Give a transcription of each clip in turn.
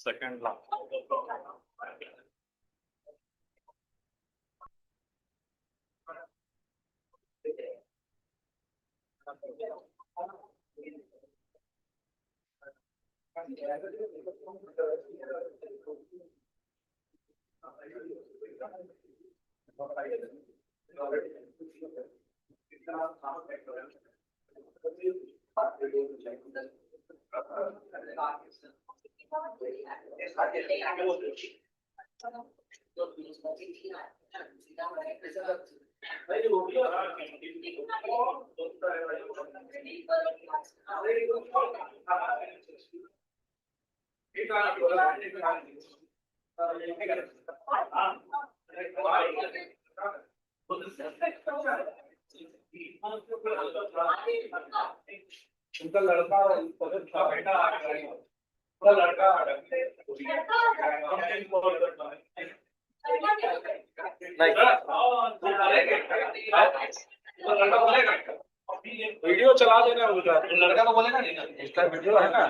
Second law. उनका लड़का उसका बेटा पूरा लड़का वीडियो चला देना उनका लड़का को बोलेगा नहीं ना इसका वीडियो है ना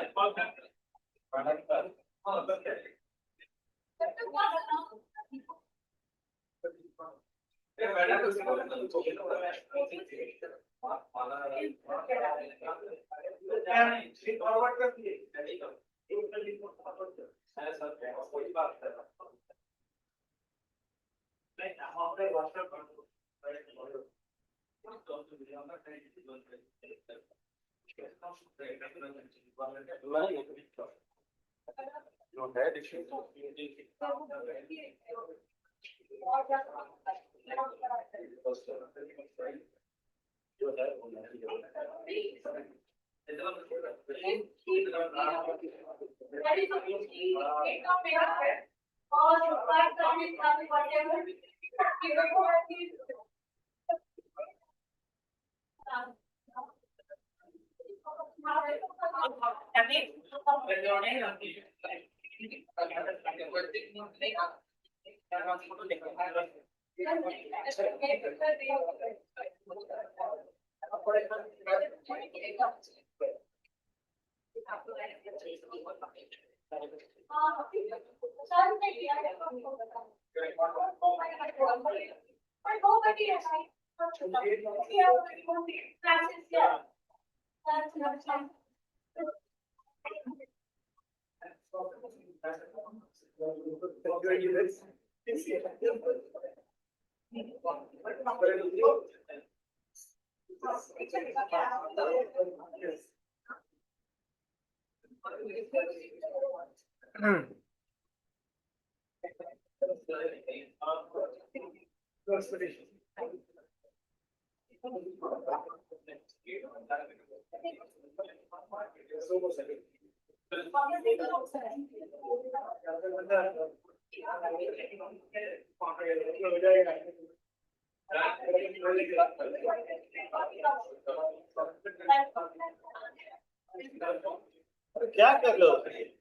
क्या कर रहे हो?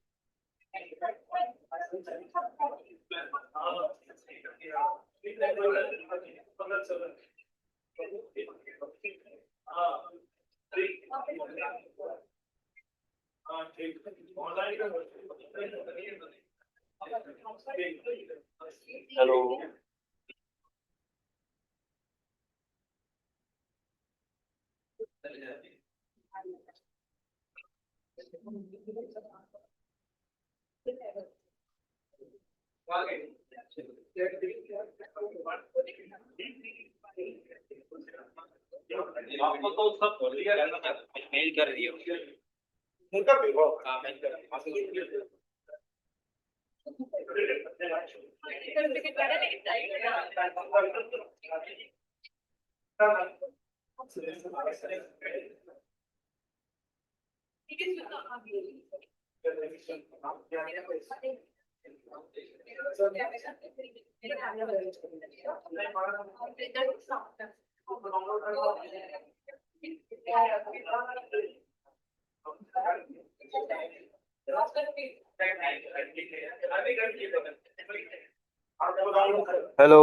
हेलो। आपको तो सब बोल दिया मेल कर रही हो उनका भी हो मेल कर हेलो।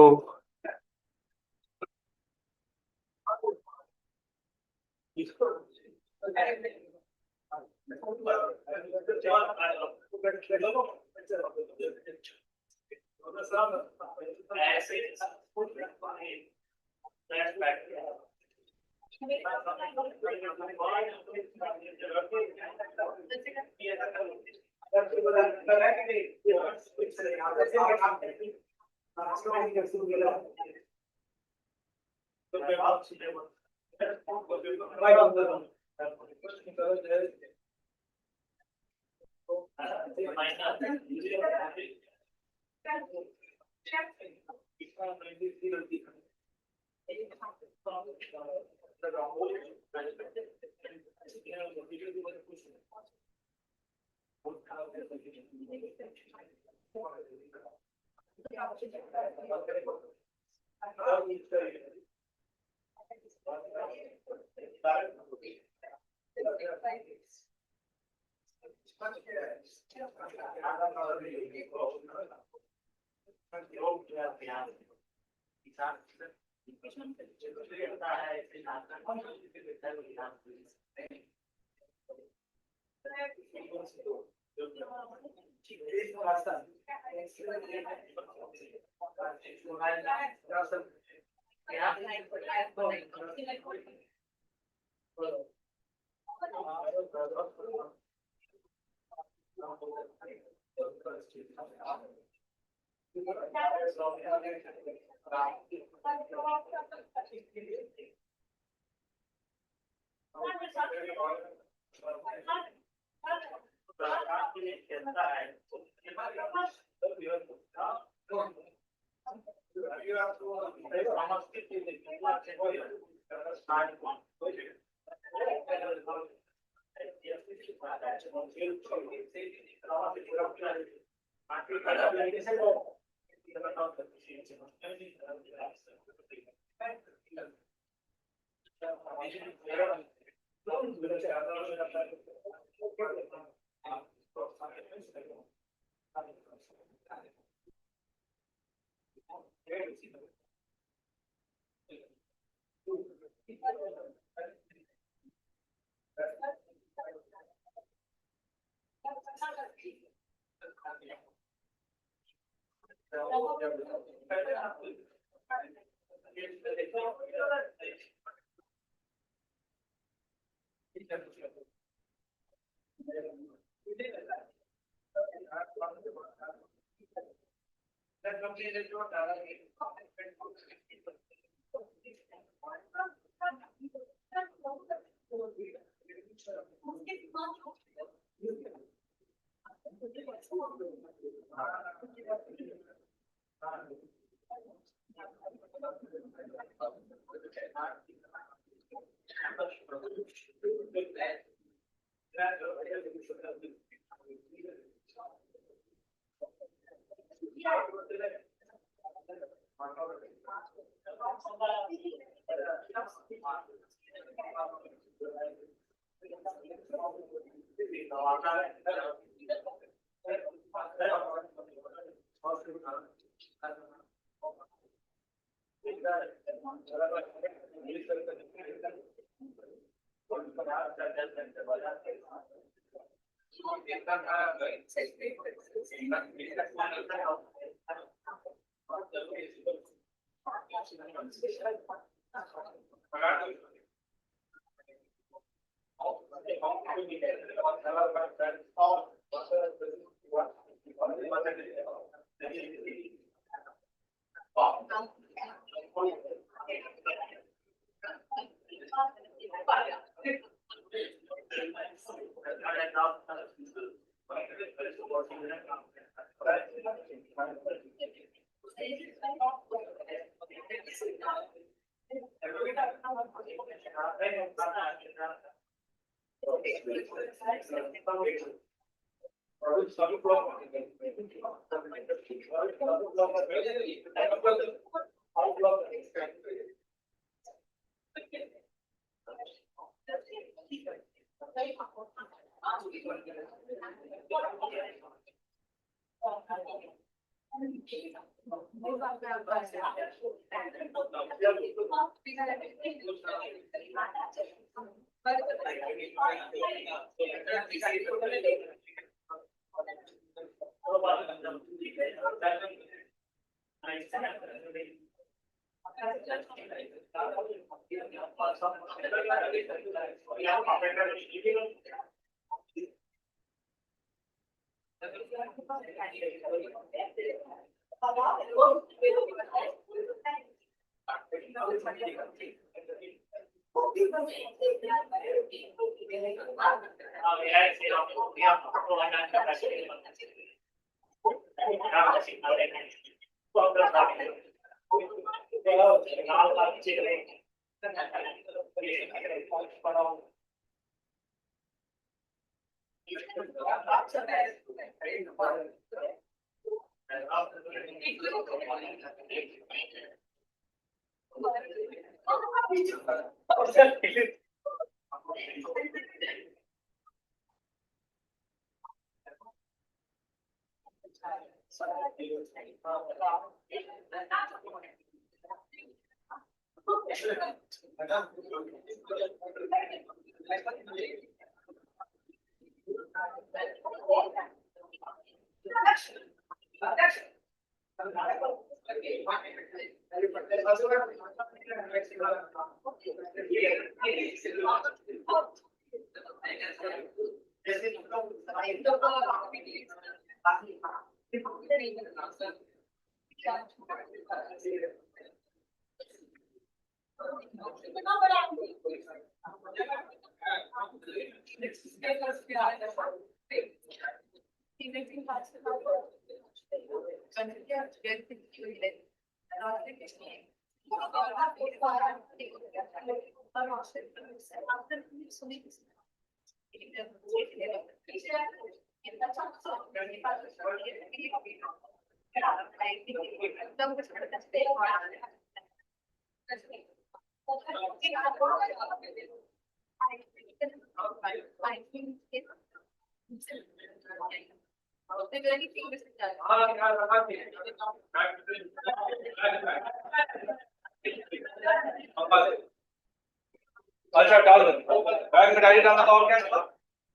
अच्छा डाल दो बैग में डायरी डालना था और क्या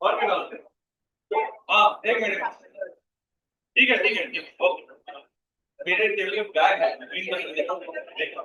और क्या डालते हाँ एक मिनट ठीक है ठीक है ठीक है ओके मेरे टेबल में बैग है ग्रीन कलर का देखो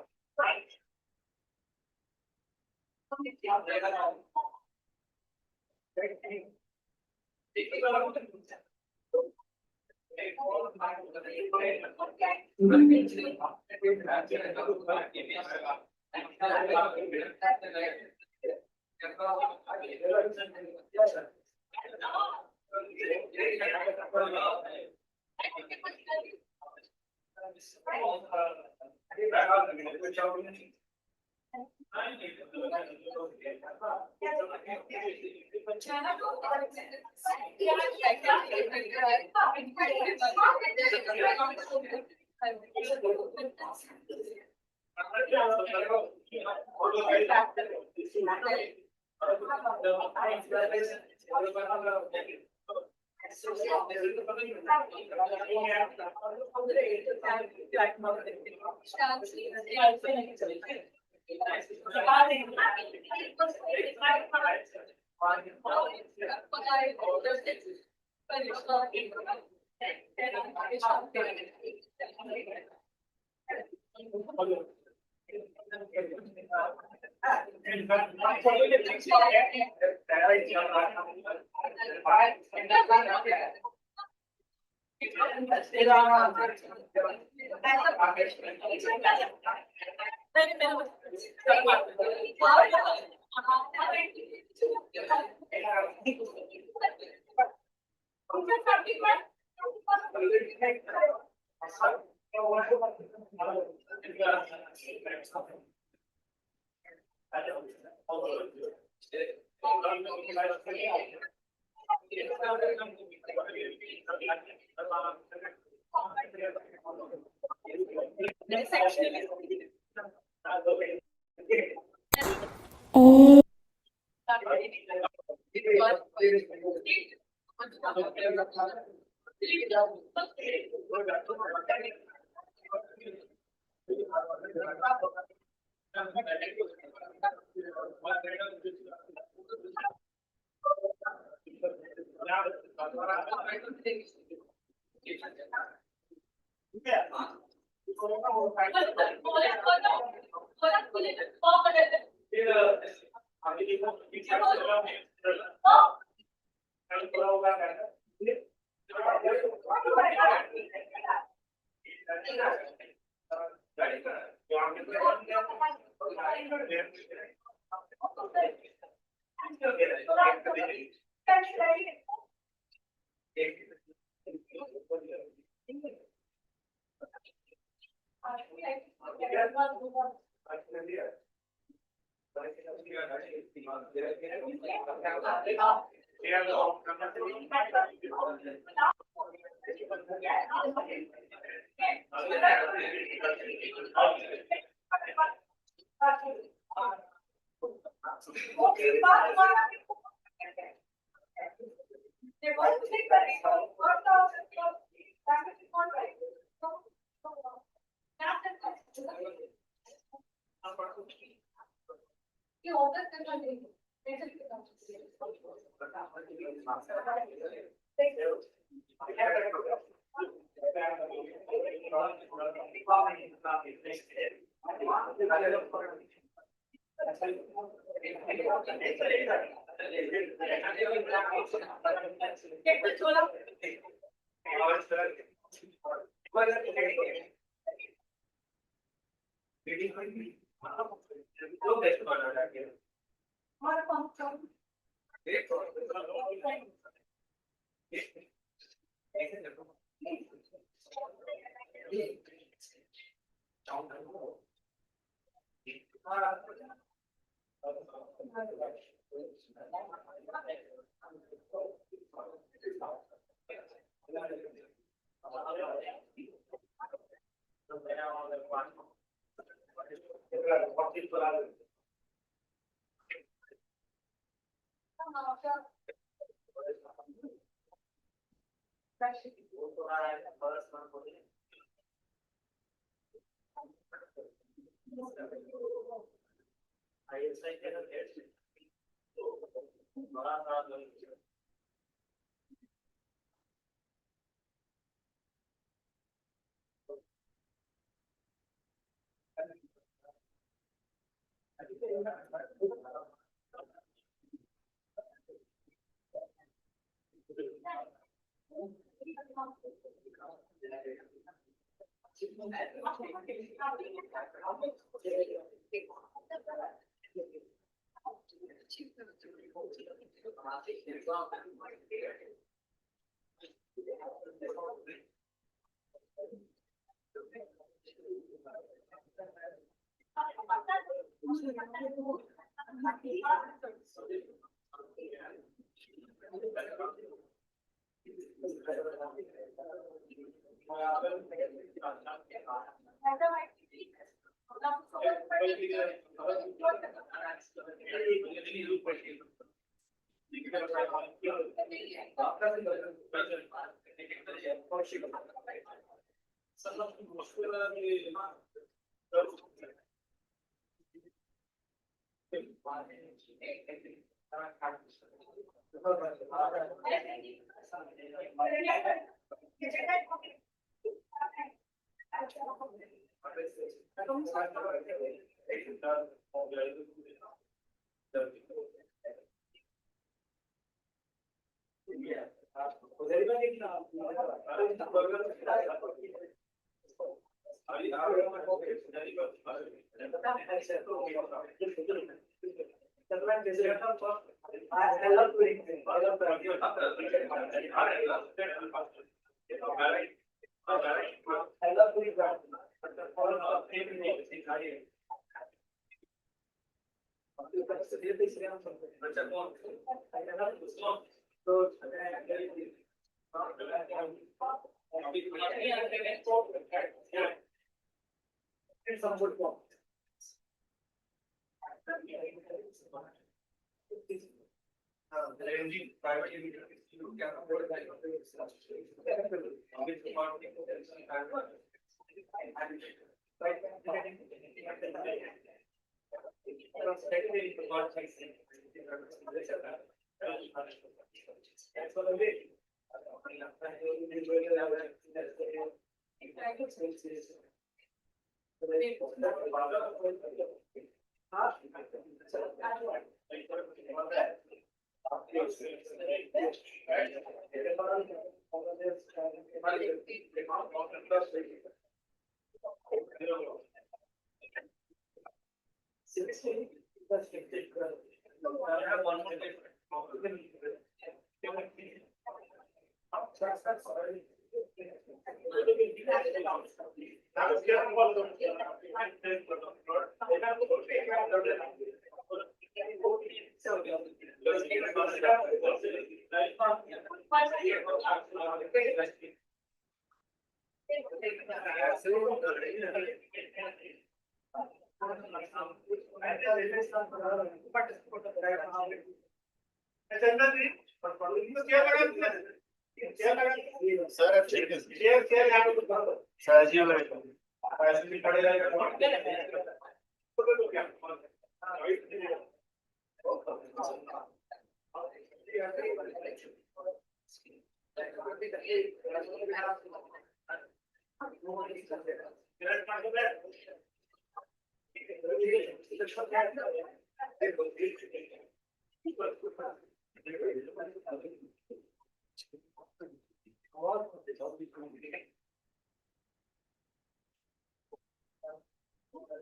Oh.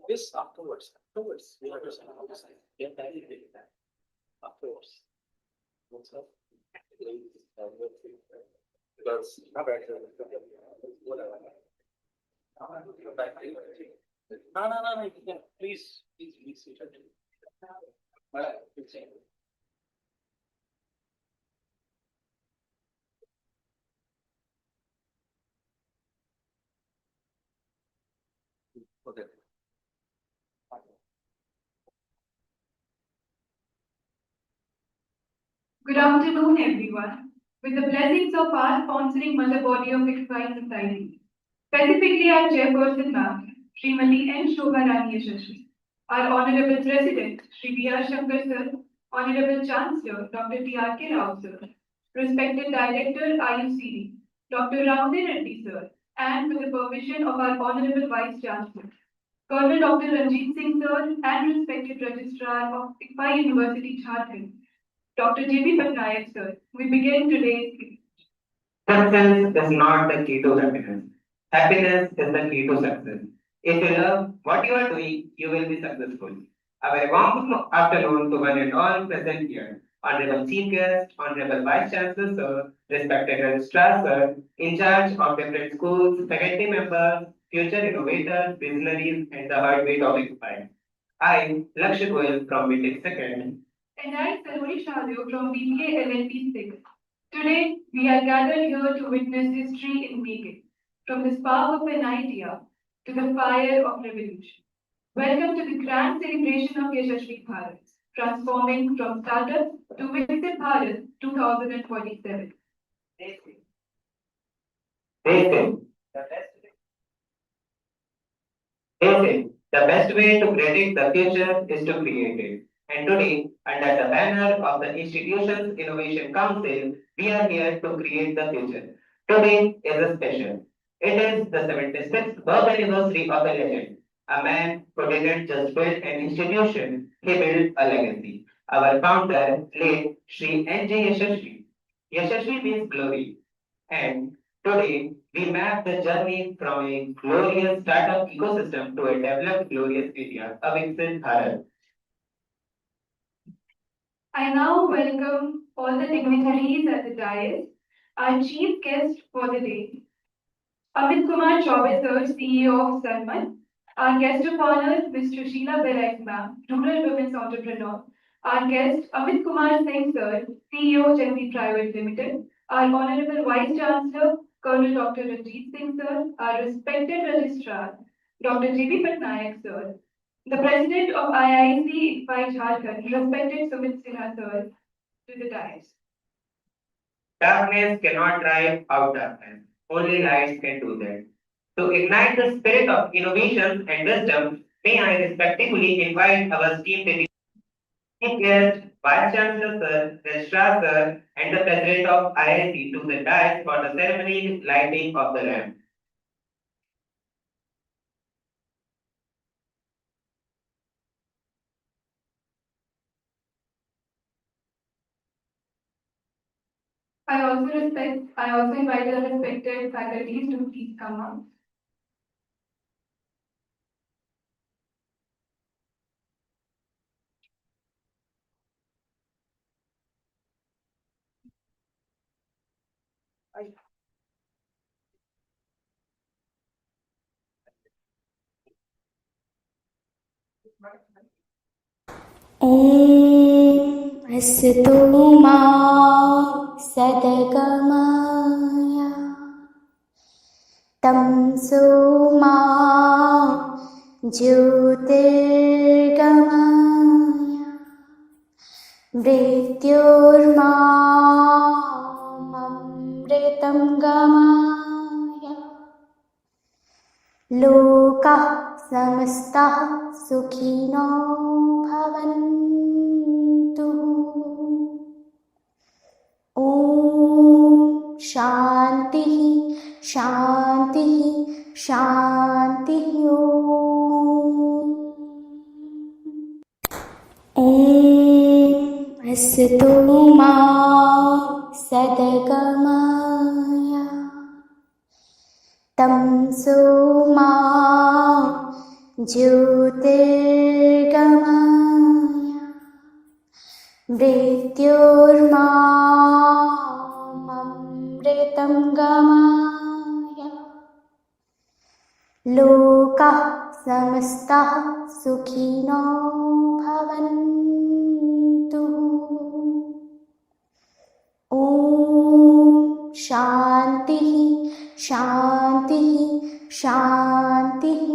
This afterwards. You have to send out the sign. Get that afterwards. What's up? Because whatever. No. You can please be seated. Okay. Good afternoon, everyone. With the blessings of our sponsoring mother body of Exercise Society, specifically our chairperson, ma'am, Srimati N. Shobha Rani Yashaswi, our Honorable President, Shri B.R. Shankar sir, Honorable Chancellor, Dr. T.R.K. Rao sir, respected Director, IUCD, Dr. Ramdev Reddy sir, and with the permission of our Honorable Vice Chancellor, Colonel Dr. Ranjit Singh sir, and respected Registrar of ICFA University, Jharkhand, Dr. J.B. Patnaik sir, we begin today's speech. Success is not the key to happiness. Happiness is the key to success. If you love what you are doing, you will be successful. A very warm afternoon to one and all present here. Honorable Chief Guest, Honorable Vice Chancellor Sir, respected Registrar Sir, in charge of different schools, faculty members, future innovators, visionaries, and the heartbeat of Inspire. I, Lakshya Goyal from BTech Second. And I, Saloni Shahdev from BBA LLP 6. Today, we are gathered here to witness history in making, from the spark of an idea to the fire of revolution. Welcome to the grand celebration of YASASWY Bharat, transforming from startup to Viksit Bharat 2047. They the best way to predict the future is to create it. And today, under the banner of the institution's Innovation Council, we are here to create the future. Today is a special. It is the 76th birth anniversary of a legend, a man who didn't just build an institution, he built a legacy. Our founder, late Sri N.J. Yashaswi. Yashaswi means glory. And today, we map the journey from a glorious startup ecosystem to a developed glorious India, a Viksit Bharat. I now welcome all the dignitaries at the dais, our chief guest for the day, Amit Kumar Chaubey, sir, CEO of Sanman, our guest of honor, Ms. Sushila Belaik, ma'am, Rural Women's Entrepreneur, our guest, Amit Kumar Singh, sir, CEO, Jagdeep Private Limited, our Honorable Vice Chancellor, Colonel Dr. Ranjit Singh, sir, our respected Registrar, Dr. J.B. Patnaik, sir, the President of IIC IFI Jharkhand, respected Sumit Sinha, sir, to the dais. Darkness cannot drive out darkness. Only light can do that. To ignite the spirit of innovation and wisdom, may I respectfully invite our esteemed guest, Vice Chancellor Sir, Registrar Sir, and the President of IIC to the dais for the ceremony lighting of the lamp. I also invite the respected faculties to please come up. ॐ असतो मा सद्गमय तमसो मा ज्योतिर्गमय मृत्योर्मामृतं गमय लोकाः समस्ताः सुखिनो भवन्तु ॐ शान्तिः शान्तिः शान्तिः ॐ असतो मा सद्गमय तमसो मा ज्योतिर्गमय मृत्योर्मामृतं गमय लोकाः समस्ताः सुखिनो भवन्तु ॐ शान्तिः शान्तिः शान्तिः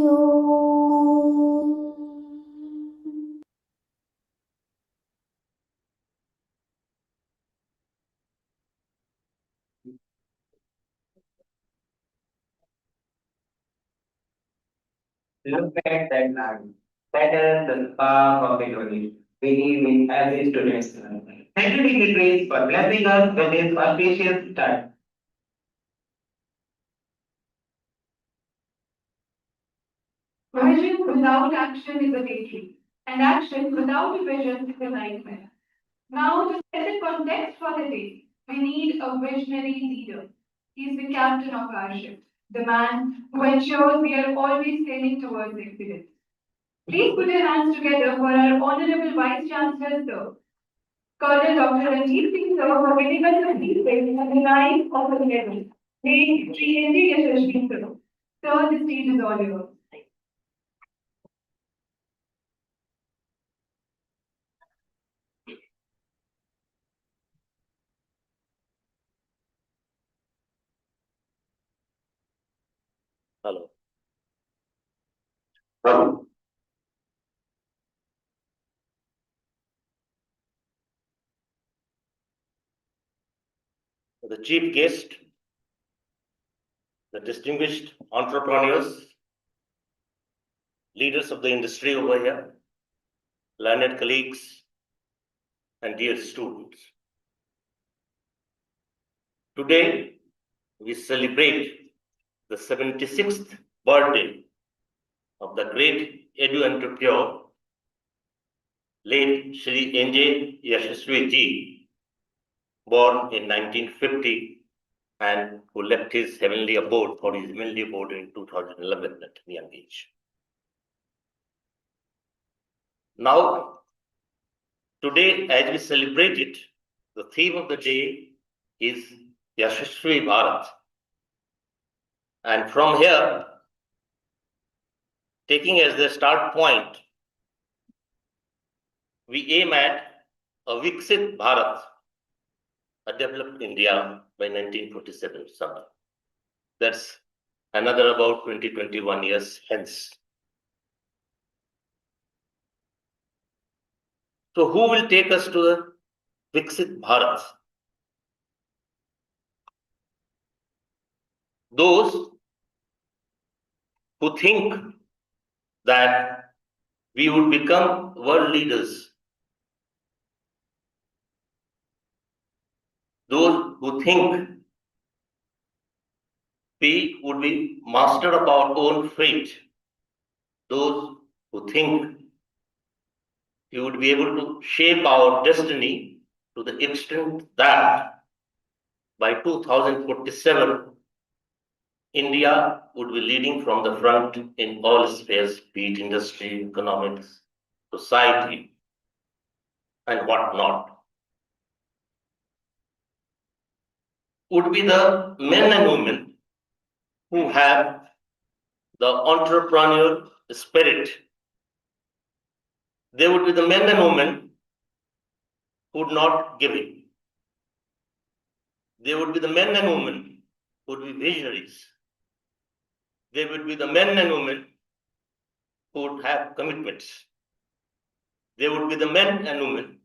Look at that line. That is the spark of innovation. We need in every student. Thank you, dignitaries, for blessing us with this auspicious start. Vision without action is a daydream, and action without a vision is a nightmare. Now, to set the context for the day, we need a visionary leader. He's the captain of our ship, the man who ensures we are always sailing towards excellence. Please put your hands together for our Honorable Vice Chancellor, sir, Colonel Dr. Ranjit Singh, sir, for giving us a briefing at the 9th of the level. Late Sri N.J. Yashaswi, sir. Sir, the stage is all yours. Hello. the chief guest, the distinguished entrepreneurs, leaders of the industry over here, learned colleagues, and dear students. Today, we celebrate the 76th birthday of the great edu entrepreneur, late Shri N.J. YASASWY ji, born in 1950 and who left his heavenly abode for his heavenly abode in 2011 at a young age. Now, today, as we celebrate it, the theme of the day is YASASWY Bharat. And from here, taking as the start point, we aim at a Viksit Bharat, a developed India by 1947 something. That's another about 20-21 years hence. So who will take us to the Viksit Bharat? Those who think that we would become world leaders. Those who think we would be master of our own fate. Those who think we would be able to shape our destiny to the extent that by 2047, India would be leading from the front in all spheres, be it industry, economics, society, and whatnot. Would be the men and women who have the entrepreneurial spirit. They would be the men and women who would not give in. They would be the men and women who would be visionaries. They would be the men and women who would have commitments. They would be the men and women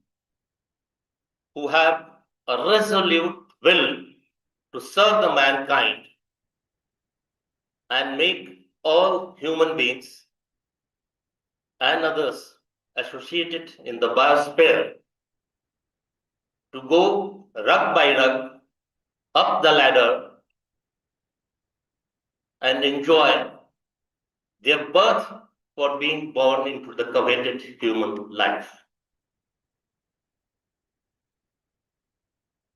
who have a resolute will to serve the mankind and make all human beings and others associated in the biosphere to go rug by rug up the ladder and enjoy their birth for being born into the coveted human life.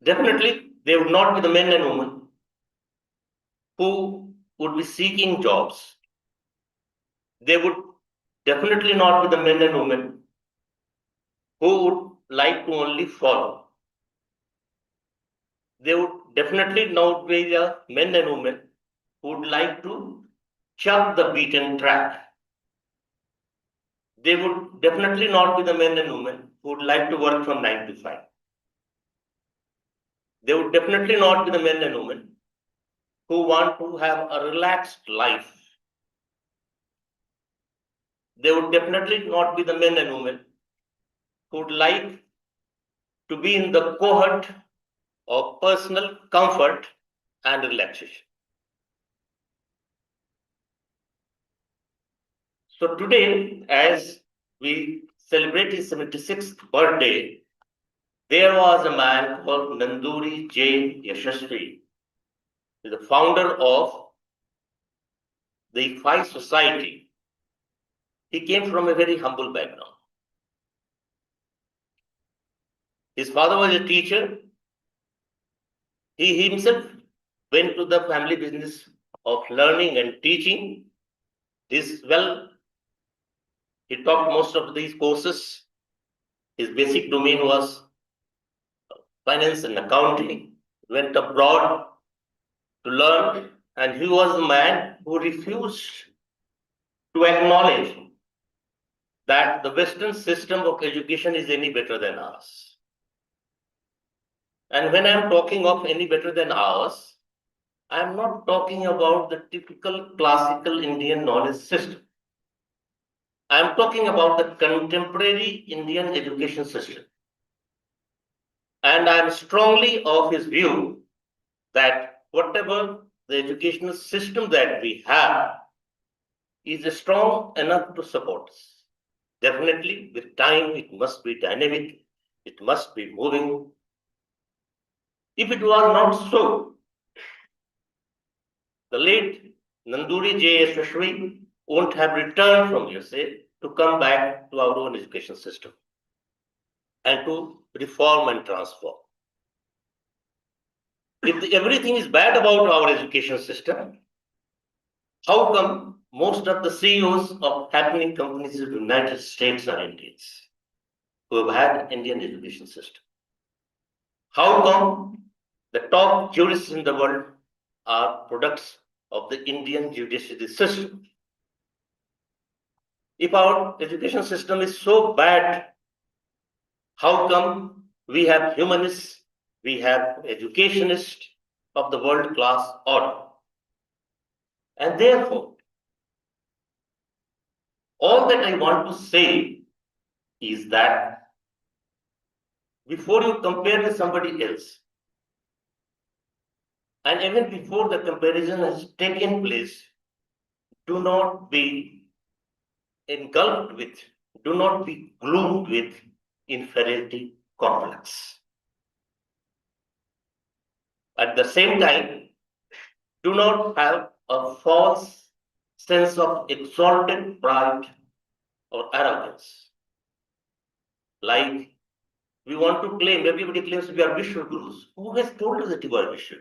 Definitely, they would not be the men and women who would be seeking jobs. They would definitely not be the men and women who would like to only follow. They would definitely not be the men and women who would like to chuck the beaten track. They would definitely not be the men and women who would like to work from 9 to 5. They would definitely not be the men and women who want to have a relaxed life. They would definitely not be the men and women who would like to be in the cohort of personal comfort and relaxation. So today, as we celebrate his 76th birthday, there was a man called Nanduri J. YASASWY, the founder of the Phi Society. He came from a very humble background. His father was a teacher. He himself went to the family business of learning and teaching. He taught most of these courses. His basic domain was finance and accounting. Went abroad to learn, and he was the man who refused to acknowledge that the Western system of education is any better than ours. And when I'm talking of any better than ours, I'm not talking about the typical classical Indian knowledge system. I'm talking about the contemporary Indian education system. And I'm strongly of his view that whatever the educational system that we have is strong enough to support us. Definitely, with time, it must be dynamic, it must be moving. If it was not so, the late Nanduri YASASWY won't have returned from USA to come back to our own education system and to reform and transform. If everything is bad about our education system, how come most of the CEOs of happening companies in the United States are Indians who have had Indian education system? How come the top jurists in the world are products of the Indian judiciary system? If our education system is so bad, how come we have humanists, we have educationists of the world-class order? And therefore, all that I want to say is that before you compare with somebody else, and even before the comparison has taken place, do not be engulfed with, do not be gloomed with inferiority complex. At the same time, do not have a false sense of exalted pride or arrogance. Like we want to claim, everybody claims we are Vishnu Gurus. Who has told us that you are Vishnu?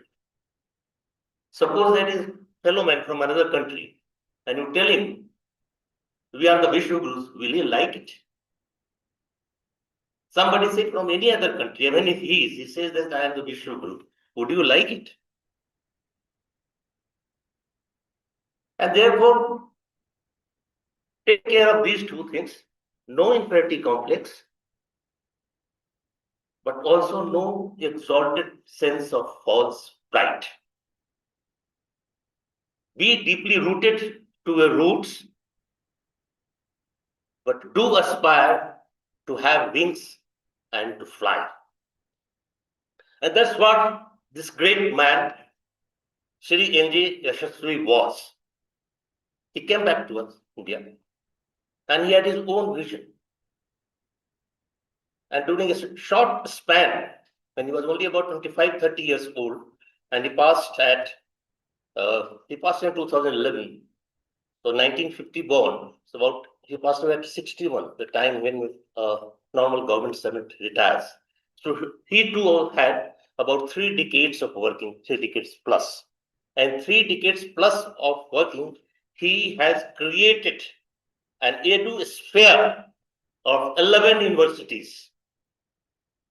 Suppose that is fellow man from another country, and you tell him, we are the Vishnu Gurus, will he like it? Somebody say from any other country, even if he says that I am the Vishnu Guru, would you like it? And therefore, take care of these two things, no inferiority complex, but also no exalted sense of false pride. Be deeply rooted to your roots, but do aspire to have wings and to fly. And that's what this great man, Shri N.J. YASASWY, was. He came back to us, India, and he had his own vision. And during a short span, when he was only about 25, 30 years old, and he passed in 2011, so 1950 born, so he passed away at 61, the time when normal government servant retires. So he too had about 3 decades of working, 3 decades plus. And 3 decades plus of working, he has created an edu sphere of 11 universities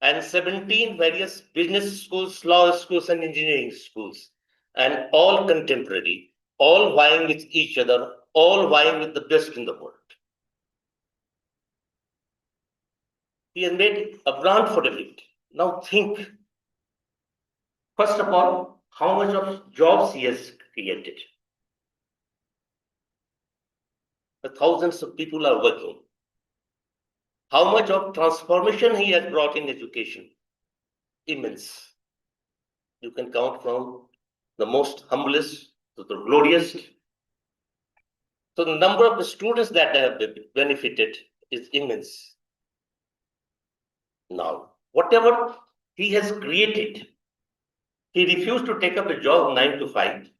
and 17 various business schools, law schools, and engineering schools, and all contemporary, all vying with each other, all vying with the best in the world. He has made a brand for everybody. Now think, first of all, how much of jobs he has created. The thousands of people are working. How much of transformation he has brought in education? Immense. You can count from the most humblest to the glorious. So the number of the students that have benefited is immense. Now, whatever he has created, he refused to take up a job 9 to 5.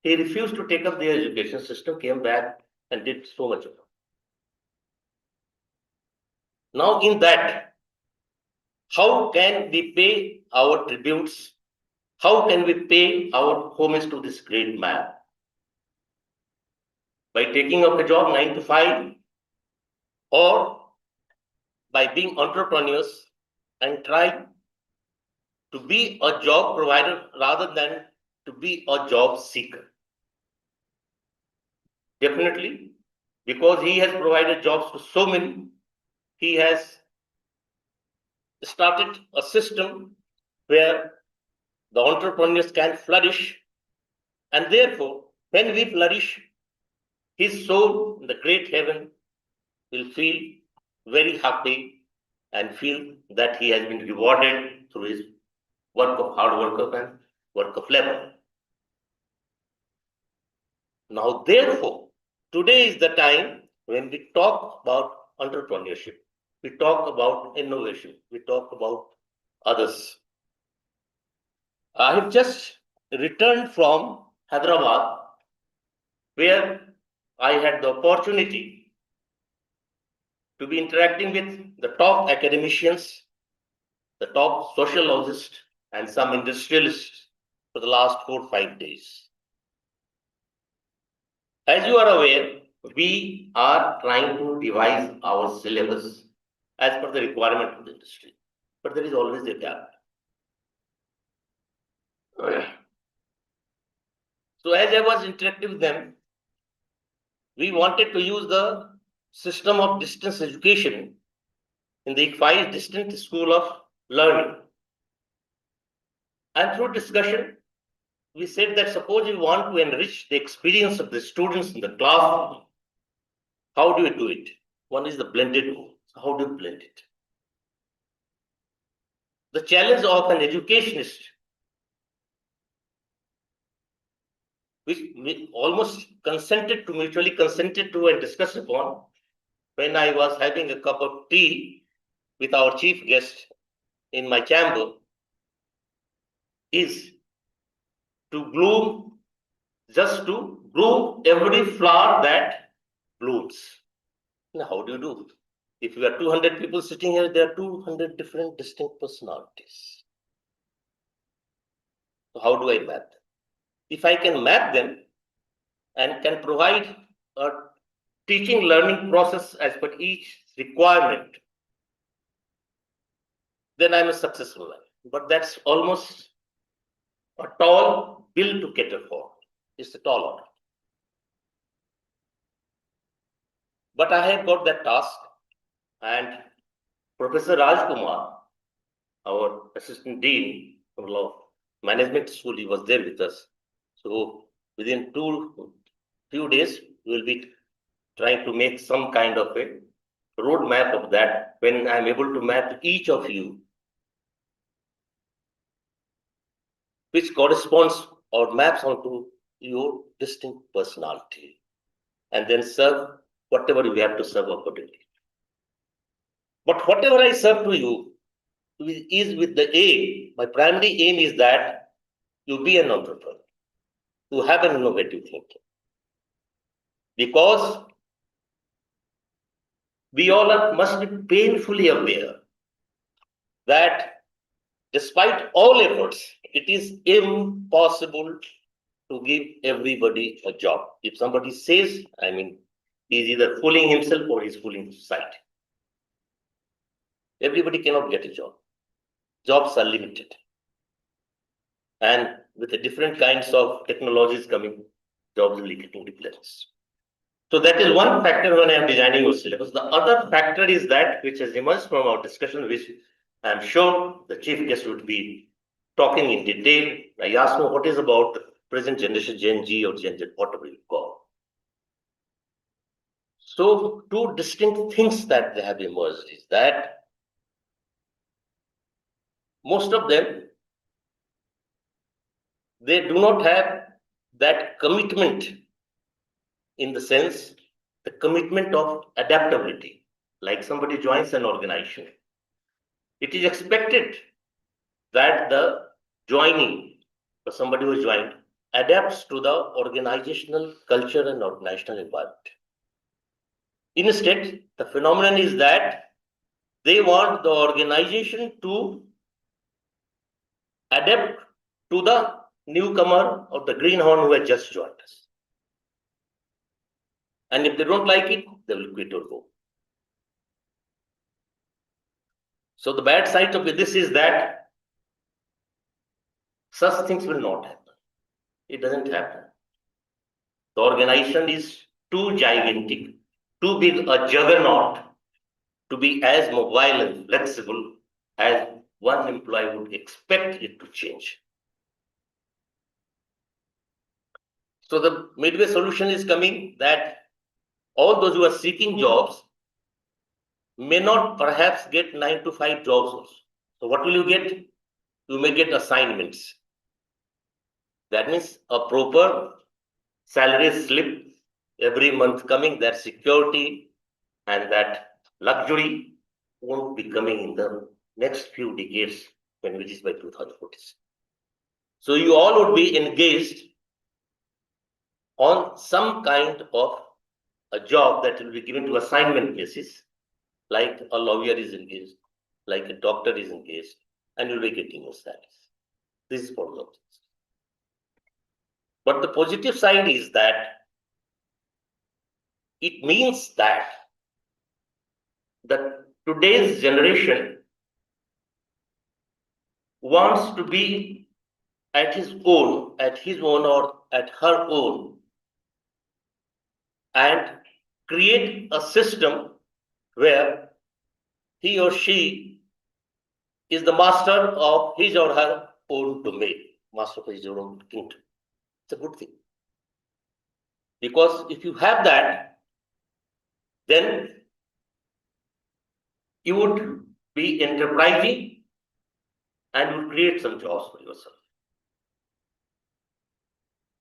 He refused to take up the education system, came back and did so much of it. Now in that, how can we pay our tributes? How can we pay our homage to this great man? By taking up a job 9 to 5, or by being entrepreneurs and try to be a job provider rather than to be a job seeker. Definitely, because he has provided jobs to so many, he has started a system where the entrepreneurs can flourish, and therefore, when we flourish, his soul in the great heaven will feel very happy and feel that he has been rewarded through his work of hard work and work of labor. Now, therefore, today is the time when we talk about entrepreneurship, we talk about innovation, we talk about others. I have just returned from Hyderabad, where I had the opportunity to be interacting with the top academicians, the top sociologists, and some industrialists for the last 4 or 5 days. As you are aware, we are trying to devise our syllabus as per the requirement of the industry, but there is always a gap. So as I was interacting with them, we wanted to use the system of distance education in the ICFAI Distant School of Learning. And through discussion, we said that suppose you want to enrich the experience of the students in the classroom, how do you do it? One is the blended mode. How do you blend it? The challenge of an educationist, which we almost mutually consented to and discussed upon when I was having a cup of tea with our chief guest in my chamber, is to bloom, just to bloom every flower that blooms. Now, how do you do? If you are 200 people sitting here, there are 200 different distinct personalities. So how do I map them? If I can map them and can provide a teaching learning process as per each requirement, then I'm a successful man. But that's almost a tall bill to cater for. It's a tall order. But I have got that task, and Professor Rajkumar, our assistant dean of law management school, he was there with us. So within few days, we will be trying to make some kind of a roadmap of that. When I'm able to map each of you, which corresponds or maps onto your distinct personality, and then serve whatever you have to serve accordingly. But whatever I serve to you is with the aim, my primary aim is that you be an entrepreneur, you have an innovative thinking. Because we all must be painfully aware that despite all efforts, it is impossible to give everybody a job. If somebody says, he's either fooling himself or he's fooling society. Everybody cannot get a job. Jobs are limited. And with the different kinds of technologies coming, jobs will be getting replaced. So that is one factor when I am designing your syllabus. The other factor is that which has emerged from our discussion, which I am sure the chief guest would be talking in detail. I asked him what is about the present generation, Gen Z or Gen Z, whatever you call. So two distinct things that they have emerged is that most of them, they do not have that commitment, in the sense, the commitment of adaptability. Like somebody joins an organization, it is expected that the joining, or somebody who is joined, adapts to the organizational culture and organizational environment. Instead, the phenomenon is that they want the organization to adapt to the newcomer or the greenhorn who has just joined us. And if they don't like it, they will quit or go. So the bad side of this is that such things will not happen. It doesn't happen. The organization is too gigantic, too big a juggernaut to be as mobile and flexible as one employee would expect it to change. So the midway solution is coming that all those who are seeking jobs may not perhaps get 9 to 5 jobs also. So what will you get? You may get assignments. That means a proper salary slip every month coming, that security and that luxury won't be coming in the next few decades, when which is by 2040. So you all would be engaged on some kind of a job that will be given to assignment basis, like a lawyer is engaged, like a doctor is engaged, and you'll be getting your salaries. This is for the objects. But the positive side is that it means that today's generation wants to be at his own or at her own, and create a system where he or she is the master of his or her own domain, master of his or her own kingdom. It's a good thing. Because if you have that, then you would be enterprising and would create some jobs for yourself.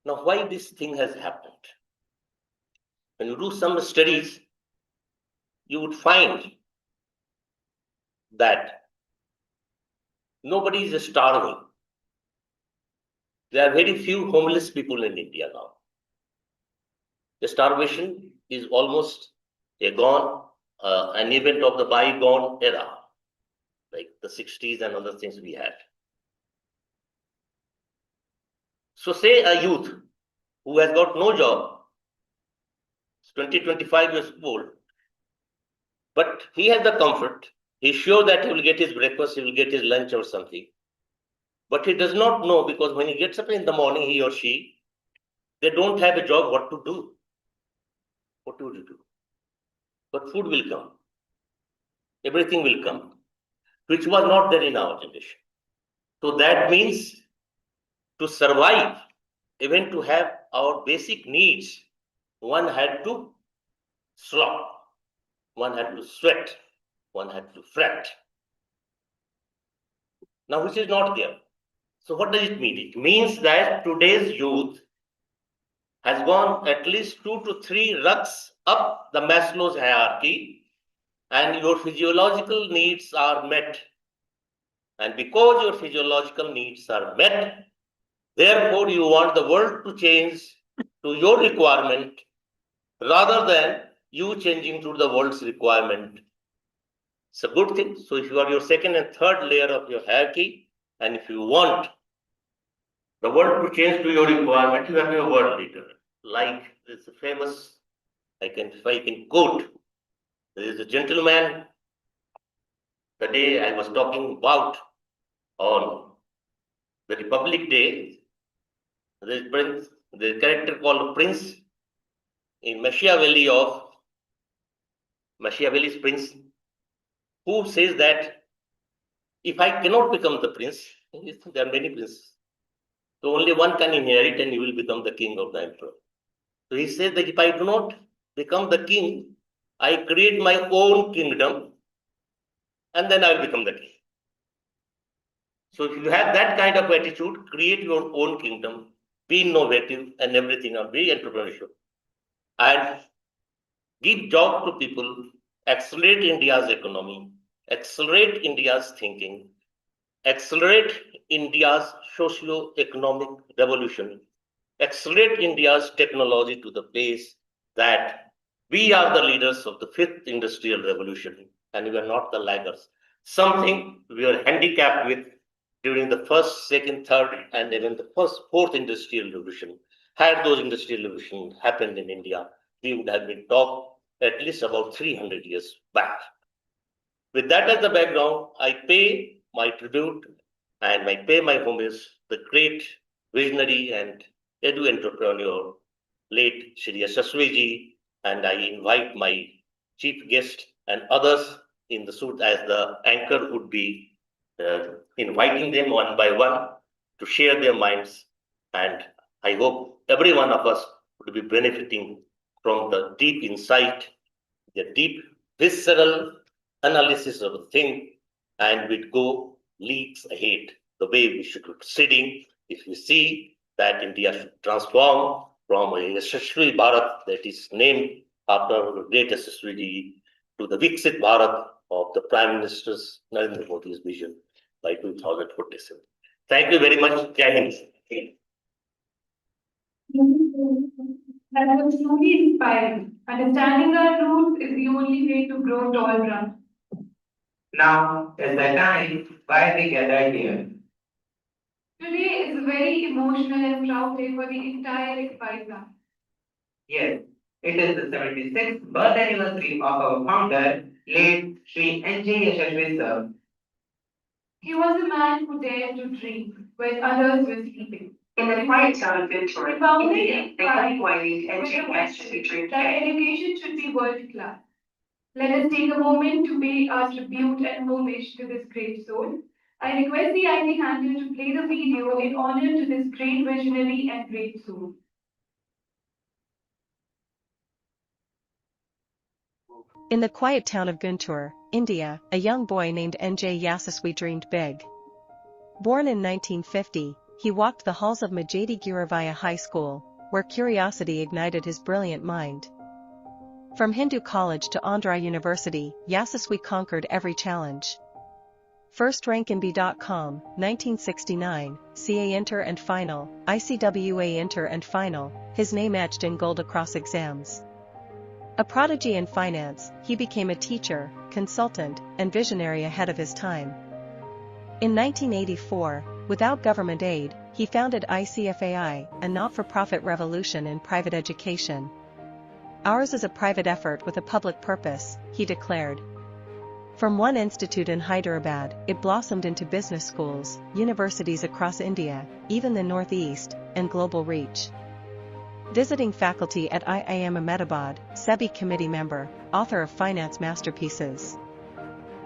Now, why this thing has happened? When you do some studies, you would find that nobody is starving. There are very few homeless people in India now. The starvation is almost an event of the bygone era, like the 60s and other things we had. So say a youth who has got no job, 20, 25 years old, but he has the comfort, he's sure that he will get his breakfast, he will get his lunch or something. But he does not know, because when he gets up in the morning, he or she, they don't have a job, what to do. What would you do? But food will come. Everything will come, which was not there in our generation. So that means to survive, even to have our basic needs, one had to slog, one had to sweat, one had to fret. Now, which is not there. So what does it mean? It means that today's youth has gone at least 2 to 3 rungs up the Maslow's hierarchy, and your physiological needs are met. And because your physiological needs are met, therefore you want the world to change to your requirement rather than you changing to the world's requirement. It's a good thing. So if you are your second and third layer of your hierarchy, and if you want the world to change to your requirement, you have to be a world leader. Like this famous, if I can quote, there is a gentleman, the day I was talking about on the Republic Day, there is a character called Prince in Machiavelli's Prince, who says that if I cannot become the prince, there are many princes, so only one can inherit and he will become the king of the emperor. So he says that if I do not become the king, I create my own kingdom and then I will become the king. So if you have that kind of attitude, create your own kingdom, be innovative and everything, and be entrepreneurial, and give job to people, accelerate India's economy, accelerate India's thinking, accelerate India's socio-economic revolution, accelerate India's technology to the pace that we are the leaders of the 5th industrial revolution and we are not the laggards. Something we are handicapped with during the 1st, 2nd, 3rd, and even the 4th industrial revolution. Had those industrial revolutions happened in India, we would have been talked at least about 300 years back. With that as the background, I pay my tribute and I pay my homage the great visionary and edu entrepreneur, late Shri YASASWY ji, and I invite my chief guest and others in the suit as the anchor would be inviting them one by one to share their minds, and I hope every one of us would be benefiting from the deep insight, the deep visceral analysis of the thing, and we'd go leagues ahead the way we should be proceeding if we see that India should transform from a YASASWY Bharat that is named after our great Yasaswiji to the Viksit Bharat of the Prime Minister's Narendra Modi's vision by 2047. Thank you very much. Jai Hind. That was truly inspiring. Understanding our roots is the only way to grow tall run. Now is the time why we gathered here. Today is a very emotional and proud day for the entire YASASWY family. Yes, it is the 76th birth anniversary of our founder, late Sri N.J. Yashaswi sir. He was a man who dared to dream when others were sleeping. In the quiet town of Victoria, He founded India, the YASASWY young boy and with a Yasaswi vision dreamed that big. education should be world class. Let us take a moment to pay our tribute and homage to this great soul. I request the IT handler to play the video in honor to this great visionary and great soul. In the quiet town of Guntur, India, a young boy named N.J. Yasaswi dreamed big. Born in 1950, he walked the halls of Majadi Guravaya High School, where curiosity ignited his brilliant mind. From Hindu College to Andhra University, Yasaswi conquered every challenge. First rank in B.com, 1969, CA Inter and Final, ICWA Inter and Final, his name etched in gold across exams. A prodigy in finance, he became a teacher, consultant, and visionary ahead of his time. In 1984, without government aid, he founded ICFAI, a not-for-profit revolution in private education. Ours is a private effort with a public purpose, he declared. From one institute in Hyderabad, it blossomed into business schools, universities across India, even the Northeast, and global reach. Visiting faculty at IIM Ahmedabad, SEBI committee member, author of finance masterpieces.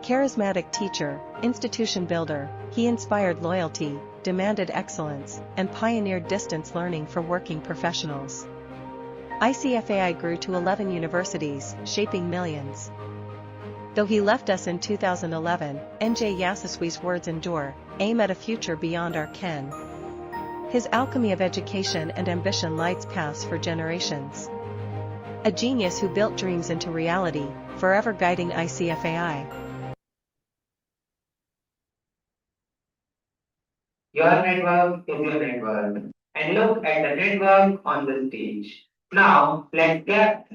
Charismatic teacher, institution builder, he inspired loyalty, demanded excellence, and pioneered distance learning for working professionals. ICFAI grew to 11 universities, shaping millions. Though he left us in 2011, N.J. Yasaswi's words endure, aim at a future beyond our ken. His alchemy of education and ambition lights paths for generations. A genius who built dreams into reality, forever guiding ICFAI. Your network is your network. And look at the network on the stage. Now, let's get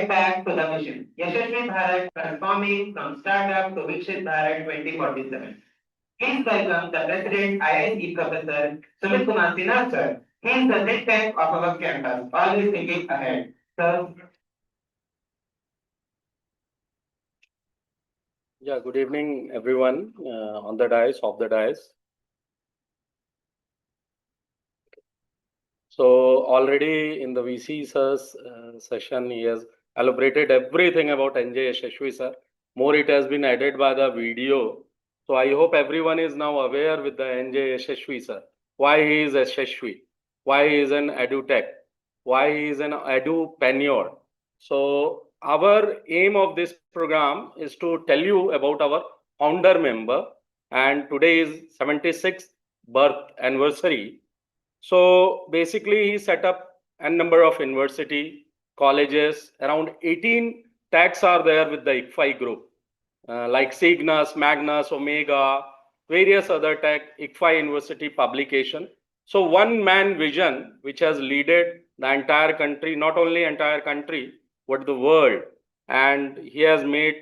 back to the mission. Yashaswi Bharat transforming from startup to Viksit Bharat 2047. Please welcome the President IISE Professor Sumit Kumar Sinha sir. He is the think tank of our campus, always thinking ahead. Sir. Yeah, good evening, everyone on the dais, off the dais. So already in the VC sir's session, he has elaborated everything about N.J. Yasaswi sir. More it has been added by the video. So I hope everyone is now aware with the N.J. Yasaswi sir. Why he is Yasaswi, why he is an edutech, why he is an edupreneur. So our aim of this program is to tell you about our founder member, and today is 76th birth anniversary. So basically he set up a number of university, colleges, around 18 tags are there with the ICFAI group, like Cygnus, Magnus, Omega, various other tag, ICFAI university publication. So one man vision, which has led the entire country, not only entire country, but the world. And he has made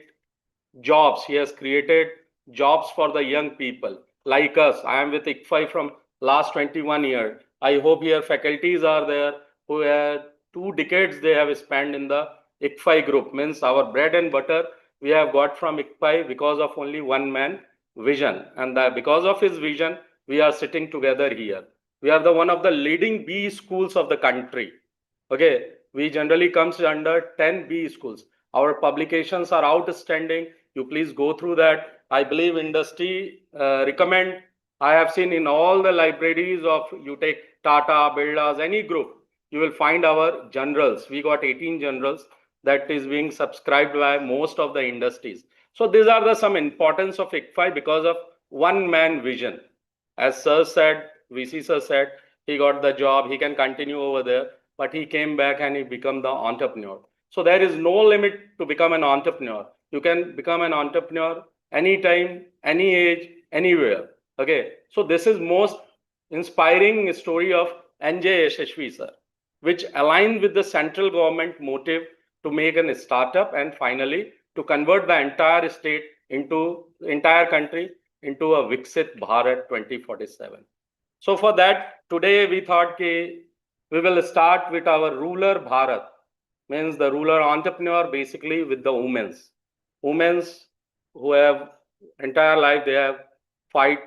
jobs, he has created jobs for the young people like us. I am with ICFAI from last 21 years. I hope here faculties are there who have 2 decades they have spent in the ICFAI group. Means our bread and butter we have got from ICFAI because of only one man vision. And because of his vision, we are sitting together here. We are the one of the leading B schools of the country. Okay, we generally comes under 10 B schools. Our publications are outstanding. You please go through that. I believe industry recommend. I have seen in all the libraries of, you take Tata, Birlas, any group, you will find our journals. We got 18 journals that is being subscribed by most of the industries. So these are the some importance of ICFAI because of one man vision. As sir said, VC sir said, he got the job, he can continue over there, but he came back and he became the entrepreneur. So there is no limit to become an entrepreneur. You can become an entrepreneur anytime, any age, anywhere. Okay, so this is most inspiring story of NJ Yasaswwy sir, which aligns with the central government motive to make a startup and finally to convert the entire state entire country into a Viksit Bharat 2047. So for that, today we thought we will start with our ruler Bharat, means the ruler entrepreneur, basically with the women's who have entire life, they have fight,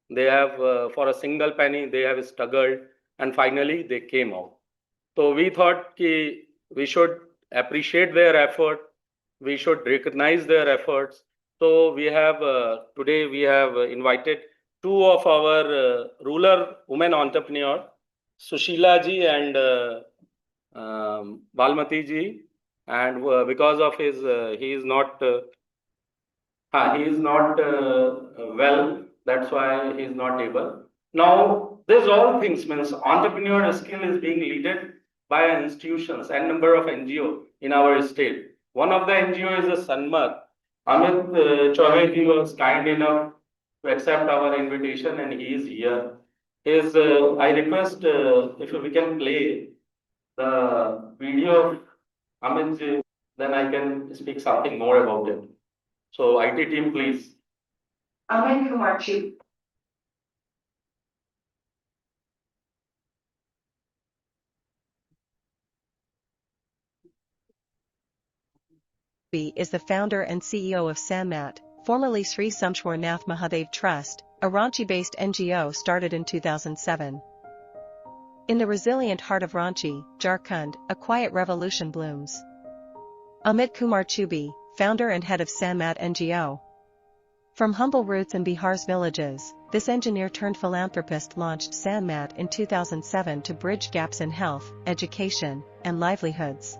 they have for a single penny, they have struggled, and finally they came out. So we thought we should appreciate their effort, we should recognize their efforts. So we have today we have invited two of our rural women entrepreneurs, Sushila ji and Balmati ji, and because of his he is not well, that's why he is not able. Now, these all things means entrepreneurial skill is being led by institutions and number of NGO in our state. One of the NGO is a Sanmat. Amit Chaudhary was kind enough to accept our invitation and he is here. I request if we can play the video of Amit ji, then I can speak something more about it. So IT team, please. Amit Kumarchi. Is the founder and CEO of Sanmat, formerly Sri Samshwar Nath Mahadev Trust, a Ranchi-based NGO started in 2007. In the resilient heart of Ranchi, Jharkhand, a quiet revolution blooms. Amit Kumar Chubey, founder and head of Sanmat NGO. From humble roots in Bihar's villages, this engineer-turned-philanthropist launched Sanmat in 2007 to bridge gaps in health, education, and livelihoods.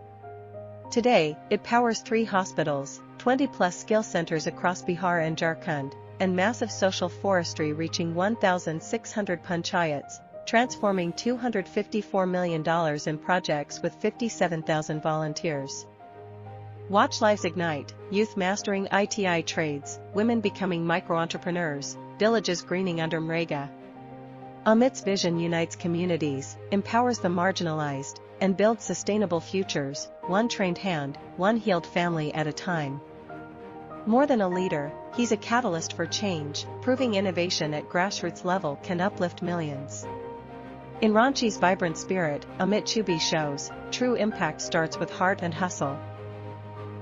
Today, it powers 3 hospitals, 20-plus skill centers across Bihar and Jharkhand, and massive social forestry reaching 1,600 panchayats, transforming $254 million in projects with 57,000 volunteers. Watch Lives Ignite, youth mastering ITI trades, women becoming micro-entrepreneurs, villages greening under MREGA. Amit's vision unites communities, empowers the marginalized, and builds sustainable futures, one trained hand, one healed family at a time. More than a leader, he's a catalyst for change, proving innovation at grassroots level can uplift millions. In Ranchi's vibrant spirit, Amit Chubey shows, true impact starts with heart and hustle.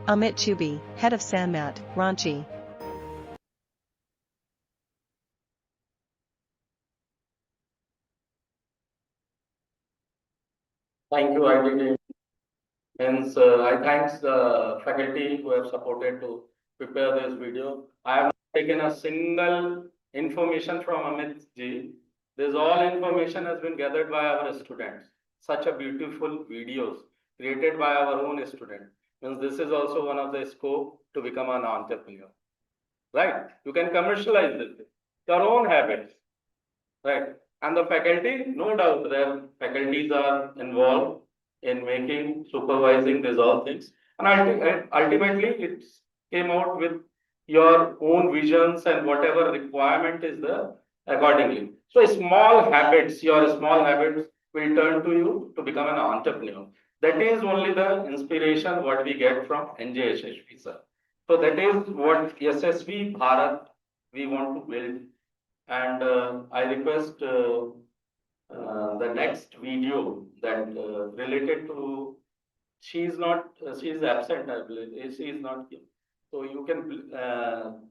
Amit Chubey, head of Sanmat, Ranchi. Thank you, IT. Hence, I thank the faculty who have supported to prepare this video. I have not taken a single information from Amit ji. This all information has been gathered by our students. Such a beautiful videos created by our own students. Means this is also one of the scope to become an entrepreneur. Right? You can commercialize this. Your own habits. Right? And the faculty, no doubt, their faculties are involved in making, supervising these all things. And ultimately, it came out with your own visions and whatever requirement is there accordingly. So small habits, your small habits will turn to you to become an entrepreneur. That is only the inspiration what we get from NJ Yasaswwy sir. So that is what YASASWY Bharat we want to build. And I request the next video that related to, she is absent, I believe, she is not here. So you can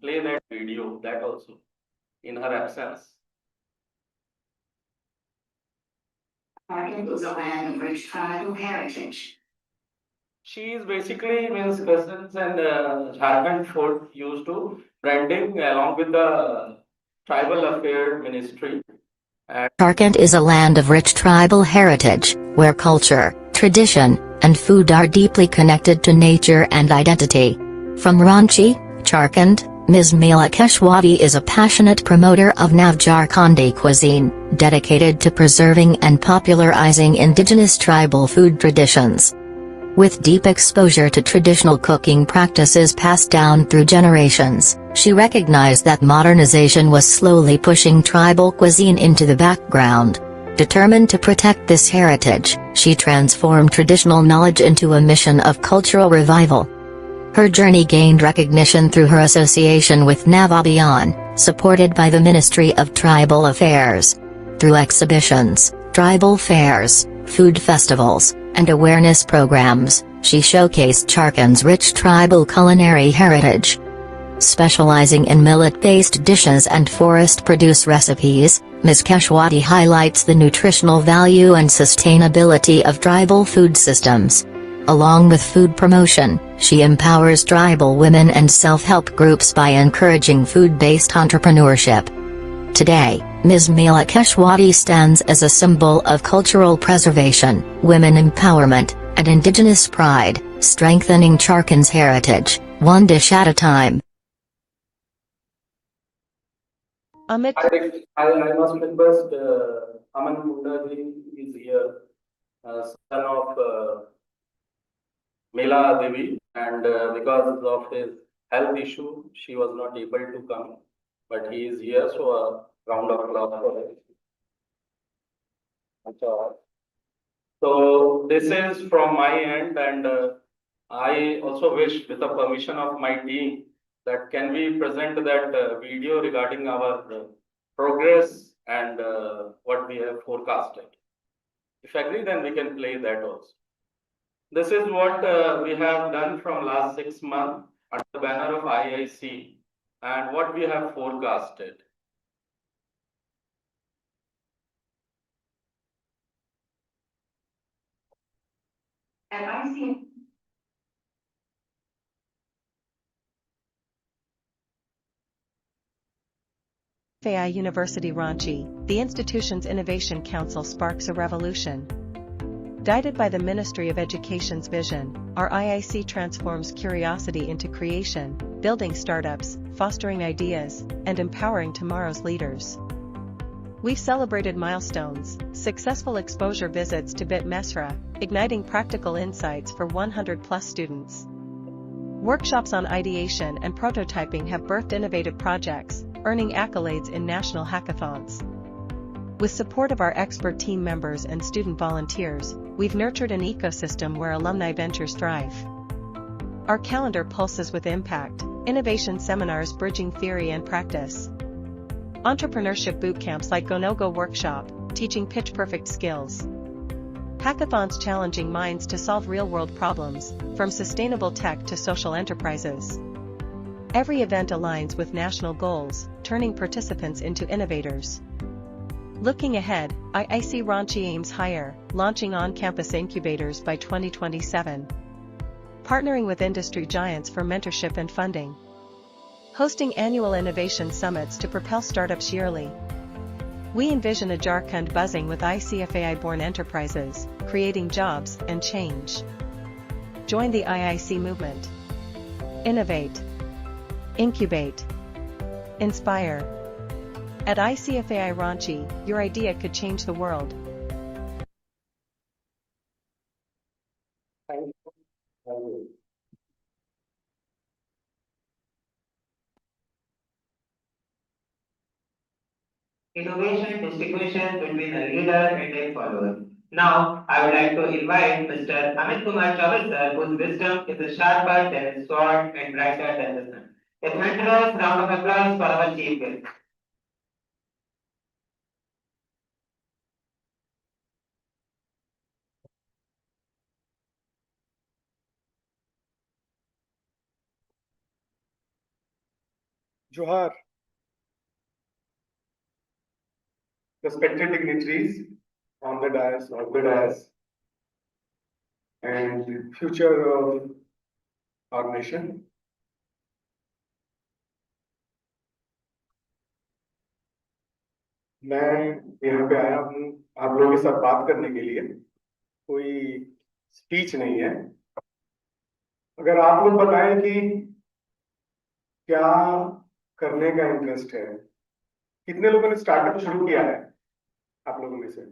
play that video, that also, in her absence. Bharat is a land of rich tribal heritage. She is basically means cousins and Jharkhand Fort used to branding along with the Tribal Affairs Ministry. Jharkhand is a land of rich tribal heritage, where culture, tradition, and food are deeply connected to nature and identity. From Ranchi, Jharkhand, Ms. Mela Keshwati is a passionate promoter of Navjharkhandi cuisine, dedicated to preserving and popularizing indigenous tribal food traditions. With deep exposure to traditional cooking practices passed down through generations, she recognized that modernization was slowly pushing tribal cuisine into the background. Determined to protect this heritage, she transformed traditional knowledge into a mission of cultural revival. Her journey gained recognition through her association with Navabhiyan, supported by the Ministry of Tribal Affairs. Through exhibitions, tribal fairs, food festivals, and awareness programs, she showcased Jharkhand's rich tribal culinary heritage. Specializing in millet-based dishes and forest-produce recipes, Ms. Keshwati highlights the nutritional value and sustainability of tribal food systems. Along with food promotion, she empowers tribal women and self-help groups by encouraging food-based entrepreneurship. Today, Ms. Mela Keshwati stands as a symbol of cultural preservation, women empowerment, and indigenous pride, strengthening Jharkhand's heritage, one dish at a time. Amit I must request Aman Munda ji is here, son of Mela Devi, and because of his health issue, she was not able to come, but he is here, so a round of applause for him. So this is from my end, and I also wish, with the permission of my team, that can we present that video regarding our progress and what we have forecasted. If agree, then we can play that also. This is what we have done from last 6 months under the banner of IIC and what we have forecasted. And I see FAI University Ranchi, the institution's Innovation Council sparks a revolution. Guided by the Ministry of Education's vision, our IIC transforms curiosity into creation, building startups, fostering ideas, and empowering tomorrow's leaders. We've celebrated milestones, successful exposure visits to BIT Mesra, igniting practical insights for 100+ students. Workshops on ideation and prototyping have birthed innovative projects, earning accolades in national hackathons. With support of our expert team members and student volunteers, we've nurtured an ecosystem where alumni ventures thrive. Our calendar pulses with impact, innovation seminars bridging theory and practice. Entrepreneurship bootcamps like Go No Go workshop, teaching pitch-perfect skills. Hackathons challenging minds to solve real-world problems, from sustainable tech to social enterprises. Every event aligns with national goals, turning participants into innovators. Looking ahead, IIC Ranchi aims higher, launching on-campus incubators by 2027. Partnering with industry giants for mentorship and funding. Hosting annual innovation summits to propel startups yearly. We envision a Jharkhand buzzing with ICFAI-born enterprises, creating jobs and change. Join the IIC movement. Innovate. Incubate. Inspire. At ICFAI Ranchi, your idea could change the world. Thank you. Innovation distinguishes between a leader and a follower. Now, I would like to invite Mr. Amit Kumar Chaval sir, whose wisdom is sharper than a sword and brighter than the sun. A thunderous round of applause for our chief guest. Johar, respected dignitaries on the dais, and future of our nation. मैं यहाँ पे आया हूँ आप लोगों के साथ बात करने के लिए, कोई स्पीच नहीं है। अगर आप लोग बताएं कि क्या करने का इंटरेस्ट है? कितने लोगों ने स्टार्टअप शुरू किया है आप लोगों में से?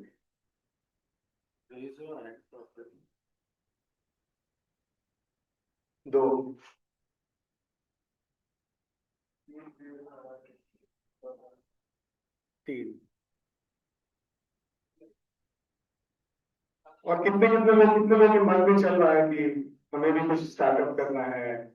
दो। तीन। और कितने लोग के मन में चल रहा है कि हमें भी कुछ स्टार्टअप करना है?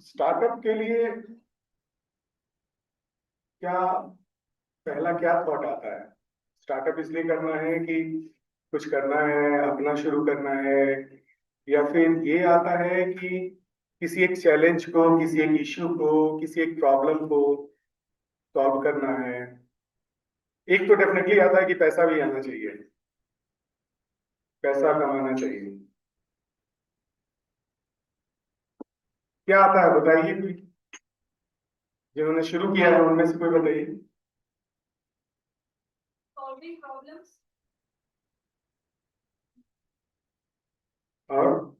स्टार्टअप के लिए क्या पहला क्या थॉट आता है? स्टार्टअप इसलिए करना है कि कुछ करना है, अपना शुरू करना है, या फिर ये आता है कि किसी एक चैलेंज को, किसी एक इश्यू को, किसी एक प्रॉब्लम को सॉल्व करना है? एक तो डेफिनेटली आता है कि पैसा भी आना चाहिए, पैसा कमाना चाहिए। क्या आता है बताइए, कोई जिन्होंने शुरू किया है उनमें से कोई बताइए। Solving problems. और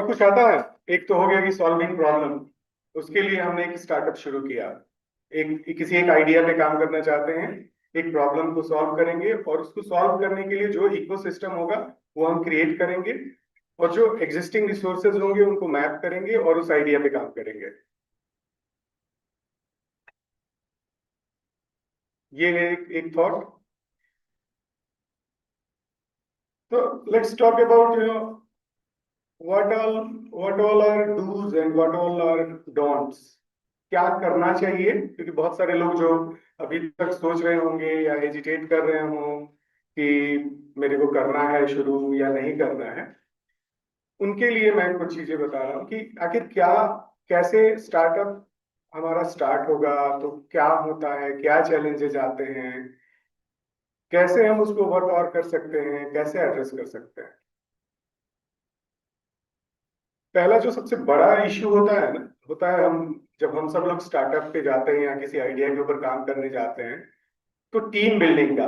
कुछ आता है? एक तो हो गया कि सॉल्विंग प्रॉब्लम, उसके लिए हमने एक स्टार्टअप शुरू किया। किसी एक आइडिया पे काम करना चाहते हैं, एक प्रॉब्लम को सॉल्व करेंगे और उसको सॉल्व करने के लिए जो इकोसिस्टम होगा वो हम क्रिएट करेंगे, और जो एग्जिस्टिंग रिसोर्सेज होंगे उनको मैप करेंगे और उस आइडिया पे काम करेंगे। ये है एक थॉट। तो let's talk about what all are do's and what all are don'ts। क्या करना चाहिए, क्योंकि बहुत सारे लोग जो अभी तक सोच रहे होंगे या हेजिटेट कर रहे हों कि मेरे को करना है शुरू या नहीं करना है, उनके लिए मैं कुछ चीजें बता रहा हूँ कि आखिर क्या, कैसे स्टार्टअप हमारा स्टार्ट होगा, तो क्या होता है, क्या चैलेंजेस आते हैं, कैसे हम उसको वर्क और कर सकते हैं, कैसे एड्रेस कर सकते हैं। पहला जो सबसे बड़ा इश्यू होता है ना, होता है हम जब हम सब लोग स्टार्टअप पे जाते हैं या किसी आइडिया के ऊपर काम करने जाते हैं, तो टीम बिल्डिंग का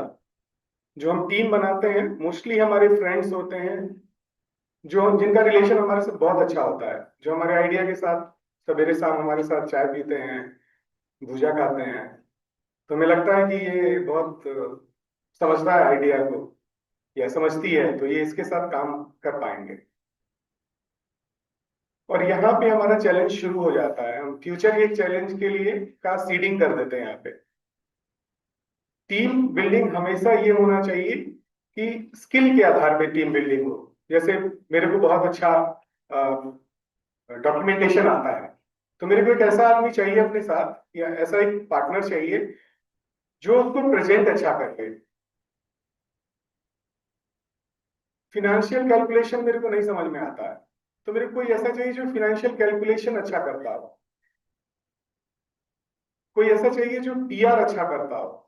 जो हम टीम बनाते हैं, मोस्टली हमारे फ्रेंड्स होते हैं, जो जिनका रिलेशन हमारे साथ बहुत अच्छा होता है, जो हमारे आइडिया के साथ सवेरे शाम हमारे साथ चाय पीते हैं, भूजा खाते हैं। तो हमें लगता है कि ये बहुत समझता है आइडिया को या समझती है, तो ये इसके साथ काम कर पाएंगे। और यहाँ पे हमारा चैलेंज शुरू हो जाता है। हम फ्यूचर के चैलेंज के लिए का सीडिंग कर देते हैं। यहाँ पे टीम बिल्डिंग हमेशा ये होना चाहिए कि स्किल के आधार पे टीम बिल्डिंग हो। जैसे मेरे को बहुत अच्छा डॉक्यूमेंटेशन आता है, तो मेरे को एक ऐसा आदमी चाहिए अपने साथ, या ऐसा एक पार्टनर चाहिए जो उसको प्रेजेंट अच्छा करे। फिनेंशियल कैलकुलेशन मेरे को नहीं समझ में आता है, तो मेरे को कोई ऐसा चाहिए जो फिनेंशियल कैलकुलेशन अच्छा करता हो, कोई ऐसा चाहिए जो पीआर अच्छा करता हो।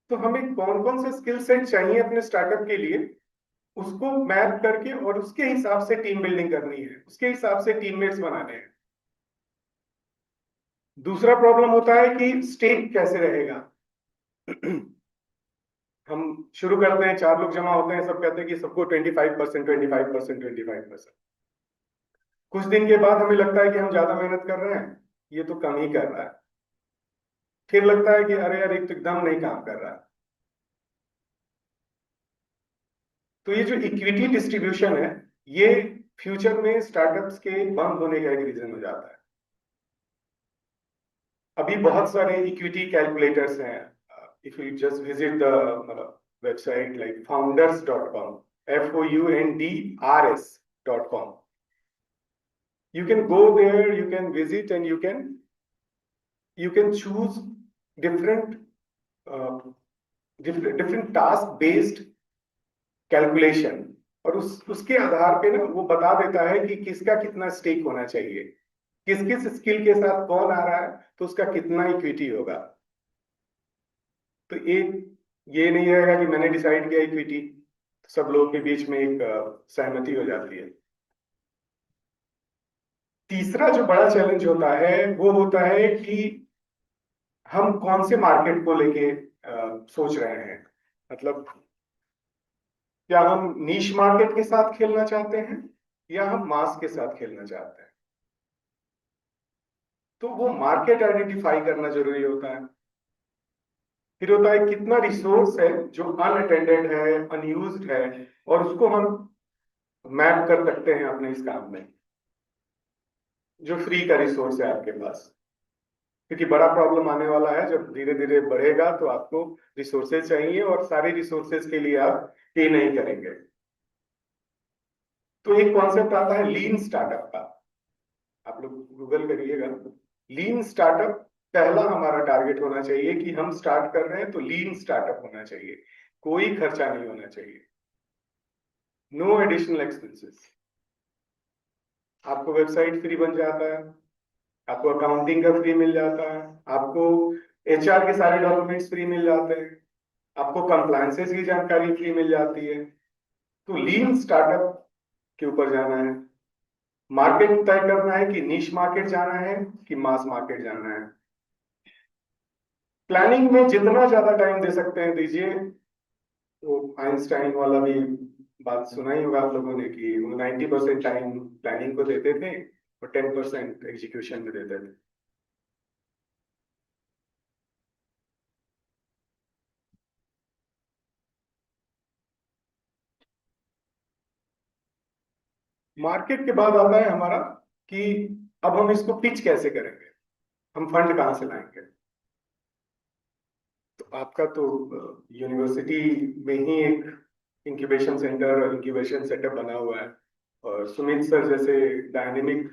तो हमें कौन कौन से स्किल सेट चाहिए अपने स्टार्टअप के लिए, उसको मैप करके और उसके हिसाब से टीम बिल्डिंग करनी है, उसके हिसाब से टीममेट्स बनाने हैं। दूसरा प्रॉब्लम होता है कि स्टेक कैसे रहेगा। हम शुरू करते हैं, 4 लोग जमा होते हैं, सब कहते हैं कि सबको 25%, 25%, 25%। कुछ दिन के बाद हमें लगता है कि हम ज्यादा मेहनत कर रहे हैं, ये तो कम ही कर रहा है। फिर लगता है कि अरे यार, एक तो एकदम नहीं काम कर रहा है। तो ये जो इक्विटी डिस्ट्रीब्यूशन है, ये फ्यूचर में स्टार्टअप्स के बंद होने का एक रीजन हो जाता है। अभी बहुत सारे इक्विटी कैलकुलेटर्स हैं। If you just visit the website like founders.com, foundrs.com, you can go there, you can visit, and you can choose different different task based calculation, और उसके आधार पे ना वो बता देता है कि किसका कितना स्टेक होना चाहिए, किस किस स्किल के साथ कौन आ रहा है, तो उसका कितना इक्विटी होगा। तो एक ये नहीं रहेगा कि मैंने डिसाइड किया इक्विटी, सब लोगों के बीच में एक सहमति हो जाती है। तीसरा जो बड़ा चैलेंज होता है वो होता है कि हम कौन से मार्केट को लेके सोच रहे हैं। मतलब क्या हम नीश मार्केट के साथ खेलना चाहते हैं या हम मास के साथ खेलना चाहते हैं। तो वो मार्केट आइडेंटिफाई करना जरूरी होता है। फिर होता है कितना रिसोर्स है जो अनअटेंडेड है, अनयूज्ड है, और उसको हम मैप कर सकते हैं अपने इस काम में, जो फ्री का रिसोर्स है आपके पास। क्योंकि बड़ा प्रॉब्लम आने वाला है, जब धीरे धीरे बढ़ेगा तो आपको रिसोर्सेज चाहिए और सारे रिसोर्सेज के लिए आप पे नहीं करेंगे। तो एक कॉन्सेप्ट आता है लीन स्टार्टअप का, आप लोग गूगल करिएगा। लीन स्टार्टअप पहला हमारा टारगेट होना चाहिए कि हम स्टार्ट कर रहे हैं तो लीन स्टार्टअप होना चाहिए, कोई खर्चा नहीं होना चाहिए, नो एडिशनल एक्सपेंसेस। आपको वेबसाइट फ्री बन जाता है, आपको अकाउंटिंग का फ्री मिल जाता है, आपको एचआर के सारे डॉक्यूमेंट्स फ्री मिल जाते हैं, आपको कंप्लायंसेस की जानकारी फ्री मिल जाती है। तो लीन स्टार्टअप के ऊपर जाना है, मार्केट तय करना है कि नीश मार्केट जाना है कि मास मार्केट जाना है। प्लानिंग में जितना ज्यादा टाइम दे सकते हैं दीजिए। वो आइंस्टाइन वाला भी बात सुना ही होगा आप लोगों ने कि वो 90% टाइम प्लानिंग को देते थे और 10% एग्जीक्यूशन में देते थे। मार्केट के बाद आता है हमारा कि अब हम इसको पिच कैसे करेंगे, हम फंड कहाँ से लाएंगे। तो आपका तो यूनिवर्सिटी में ही एक इंक्यूबेशन सेंटर और इंक्यूबेशन सेटअप बना हुआ है, और सुमित सर जैसे डायनेमिक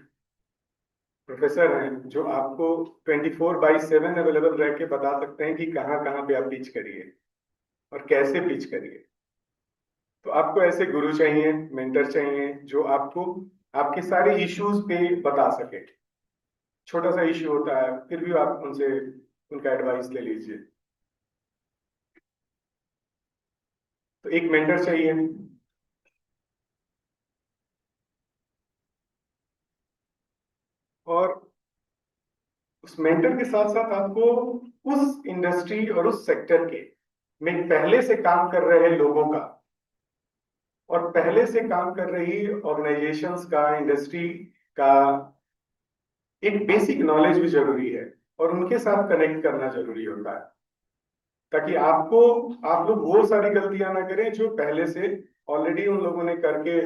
प्रोफेसर हैं जो आपको 24/7 अवेलेबल रह के बता सकते हैं कि कहाँ कहाँ पे आप पिच करिए और कैसे पिच करिए। तो आपको ऐसे गुरु चाहिए, मेंटर चाहिए जो आपको आपके सारे इश्यूज पे बता सके। छोटा सा इश्यू होता है फिर भी आप उनसे उनका एडवाइस ले लीजिए। तो एक मेंटर चाहिए। और उस मेंटर के साथ साथ आपको उस इंडस्ट्री और उस सेक्टर के में पहले से काम कर रहे लोगों का और पहले से काम कर रही ऑर्गेनाइजेशंस का, इंडस्ट्री का एक बेसिक नॉलेज भी जरूरी है, और उनके साथ कनेक्ट करना जरूरी होता है, ताकि आप लोग वो सारी गलतियां ना करें जो पहले से ऑलरेडी उन लोगों ने करके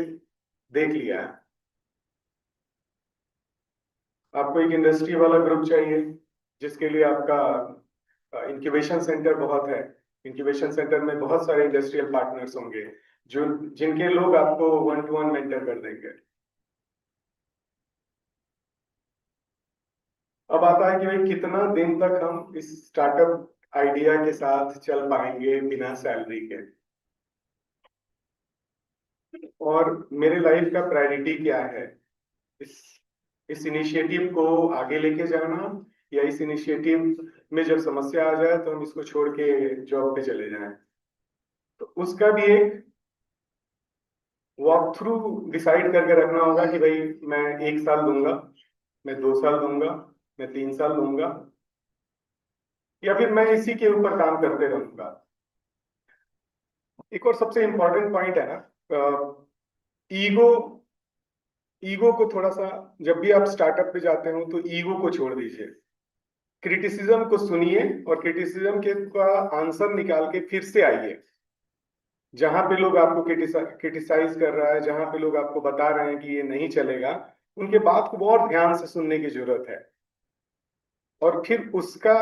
देख लिया है। आपको एक इंडस्ट्री वाला ग्रुप चाहिए जिसके लिए आपका इंक्यूबेशन सेंटर बहुत है। इंक्यूबेशन सेंटर में बहुत सारे इंडस्ट्रियल पार्टनर्स होंगे जो जिनके लोग आपको 1-to-1 मेंटर कर देंगे। अब आता है कि भाई कितना दिन तक हम इस स्टार्टअप आइडिया के साथ चल पाएंगे बिना सैलरी के, और मेरे लाइफ का प्रायोरिटी क्या है। इस इस इनिशिएटिव को आगे लेके जाना, या इस इनिशिएटिव में जब समस्या आ जाए तो हम इसको छोड़ के जॉब पे चले जाएं। तो उसका भी एक वॉक थ्रू डिसाइड करके रखना होगा कि भाई मैं 1 साल दूंगा, मैं 2 साल दूंगा, मैं 3 साल दूंगा, या फिर मैं इसी के ऊपर काम करते रहूंगा। एक और सबसे इंपॉर्टेंट पॉइंट है ना, ईगो। ईगो को थोड़ा सा, जब भी आप स्टार्टअप पे जाते हो तो ईगो को छोड़ दीजिए। क्रिटिसिज्म को सुनिए और क्रिटिसिज्म के का आंसर निकाल के फिर से आइए। जहां पे लोग आपको क्रिटिसाइज कर रहा है, जहां पे लोग आपको बता रहे हैं कि ये नहीं चलेगा, उनके बात को बहुत ध्यान से सुनने की जरूरत है, और फिर उसका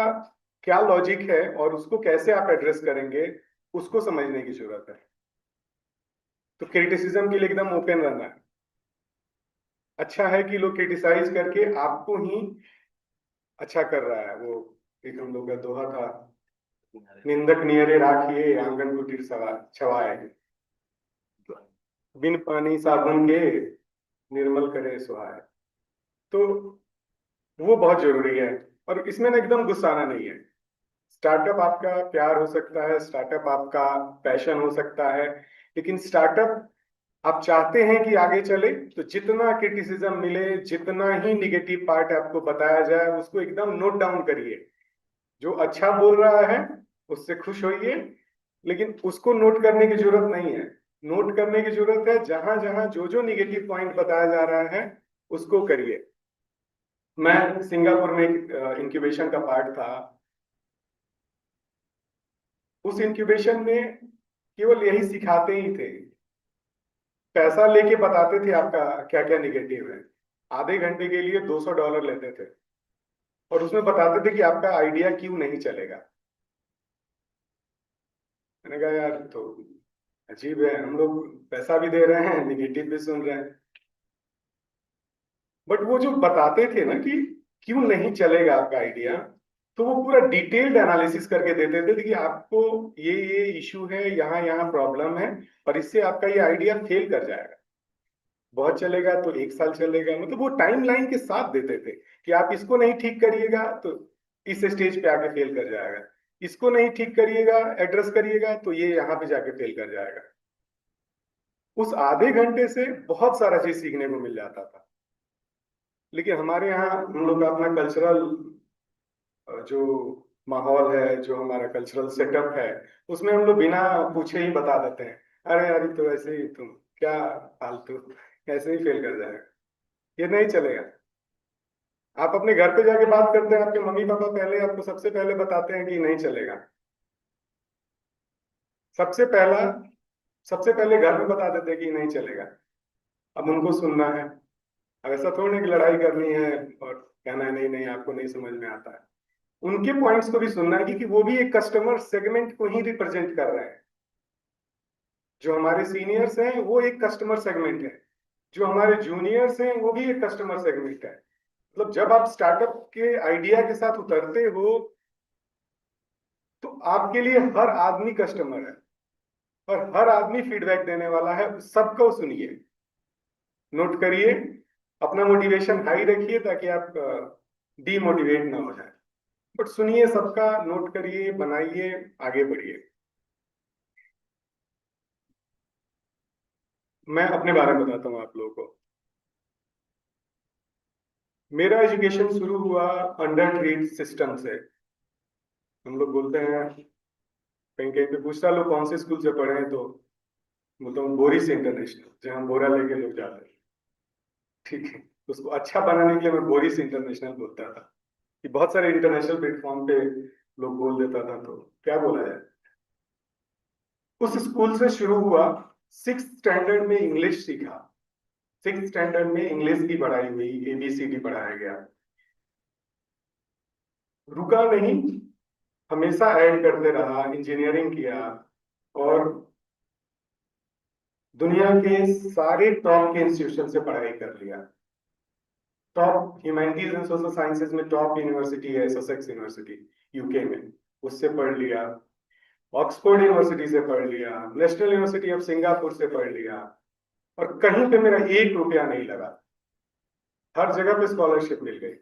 क्या लॉजिक है और उसको कैसे आप एड्रेस करेंगे उसको समझने की जरूरत है। तो क्रिटिसिज्म के लिए एकदम ओपन रहना है। अच्छा है कि लोग क्रिटिसाइज करके आपको ही अच्छा कर रहा है। वो एक हम लोग का दोहा था, निंदक नियरे राखिए आंगन कुटीर छवाए, बिन पानी साबुन के निर्मल करे सुहाए। तो वो बहुत जरूरी है, और इसमें ना एकदम गुस्साना नहीं है। स्टार्टअप आपका प्यार हो सकता है, स्टार्टअप आपका पैशन हो सकता है, लेकिन स्टार्टअप आप चाहते हैं कि आगे चले, तो जितना क्रिटिसिज्म मिले, जितना ही निगेटिव पार्ट आपको बताया जाए, उसको एकदम नोट डाउन करिए। जो अच्छा बोल रहा है उससे खुश होइए, लेकिन उसको नोट करने की जरूरत नहीं है। नोट करने की जरूरत है जहां जहां जो जो निगेटिव पॉइंट बताया जा रहा है उसको करिए। मैं सिंगापुर में एक इंक्यूबेशन का पार्ट था। उस इंक्यूबेशन में केवल यही सिखाते ही थे, पैसा लेके बताते थे आपका क्या क्या निगेटिव है। आधे घंटे के लिए $200 लेते थे और उसमें बताते थे कि आपका आइडिया क्यों नहीं चलेगा। मैंने कहा यार तो अजीब है, हम लोग पैसा भी दे रहे हैं, निगेटिव भी सुन रहे हैं। बट वो जो बताते थे ना कि क्यों नहीं चलेगा आपका आइडिया, तो वो पूरा डिटेल्ड एनालिसिस करके देते थे कि आपको ये इशू है, यहाँ यहाँ प्रॉब्लम है, और इससे आपका ये आइडिया फेल कर जाएगा। बहुत चलेगा तो 1 साल चलेगा, मतलब वो टाइम लाइन के साथ देते थे कि आप इसको नहीं ठीक करिएगा तो इस स्टेज पे आके फेल कर जाएगा, इसको नहीं ठीक करिएगा, एड्रेस करिएगा तो ये यहाँ पे जाके फेल कर जाएगा। उस आधे घंटे से बहुत सारा चीज सीखने को मिल जाता था। लेकिन हमारे यहाँ हम लोग का अपना कल्चरल जो माहौल है, जो हमारा कल्चरल सेटअप है, उसमें हम लोग बिना पूछे ही बता देते हैं, अरे यार ये तो ऐसे ही, तुम क्या फालतू, ऐसे ही फेल कर जाएगा, ये नहीं चलेगा। आप अपने घर पे जाके बात करते हैं, आपके मम्मी पापा पहले आपको सबसे पहले बताते हैं कि नहीं चलेगा। सबसे पहला सबसे पहले घर में बता देते हैं कि नहीं चलेगा। अब उनको सुनना है। अब ऐसा थोड़ी ना कि लड़ाई करनी है और कहना है नहीं नहीं आपको नहीं समझ में आता है। उनके पॉइंट्स को भी सुनना है, क्योंकि वो भी एक कस्टमर सेगमेंट को ही रिप्रेजेंट कर रहे हैं। जो हमारे सीनियर्स हैं वो एक कस्टमर सेगमेंट है, जो हमारे जूनियर्स हैं वो भी एक कस्टमर सेगमेंट है। मतलब जब आप स्टार्टअप के आइडिया के साथ उतरते हो तो आपके लिए हर आदमी कस्टमर है और हर आदमी फीडबैक देने वाला है। सबको सुनिए, नोट करिए, अपना मोटिवेशन हाई रखिए ताकि आप डीमोटिवेट ना हो जाए। बट सुनिए सबका, नोट करिए, बनाइए, आगे बढ़िए। मैं अपने बारे में बताता हूँ आप लोगों को। मेरा एजुकेशन शुरू हुआ अंडर ट्रीट सिस्टम से। हम लोग बोलते हैं, कहीं कहीं पे पूछता लोग कौन से स्कूल से पढ़े हैं, तो बोलता हूँ बोरिस इंटरनेशनल, जहाँ बोरा लेके लोग जाते हैं। ठीक है, उसको अच्छा बनाने के लिए मैं बोरिस इंटरनेशनल बोलता था कि बहुत सारे इंटरनेशनल प्लेटफॉर्म पे लोग बोल देता था, तो क्या बोला जाए। उस स्कूल से शुरू हुआ। 6th स्टैंडर्ड में इंग्लिश सीखा। 6th स्टैंडर्ड में इंग्लिश की पढ़ाई हुई, ABCD पढ़ाया गया। रुका नहीं, हमेशा ऐड करते रहा, इंजीनियरिंग किया और दुनिया के सारे टॉप के इंस्टीट्यूशन से पढ़ाई कर लिया। Top humanities and social sciences में टॉप यूनिवर्सिटी है ससेक्स यूनिवर्सिटी, UK में, उससे पढ़ लिया। ऑक्सफोर्ड यूनिवर्सिटी से पढ़ लिया, नेशनल यूनिवर्सिटी ऑफ सिंगापुर से पढ़ लिया, और कहीं पे मेरा 1 रुपया नहीं लगा। हर जगह पे स्कॉलरशिप मिल गई,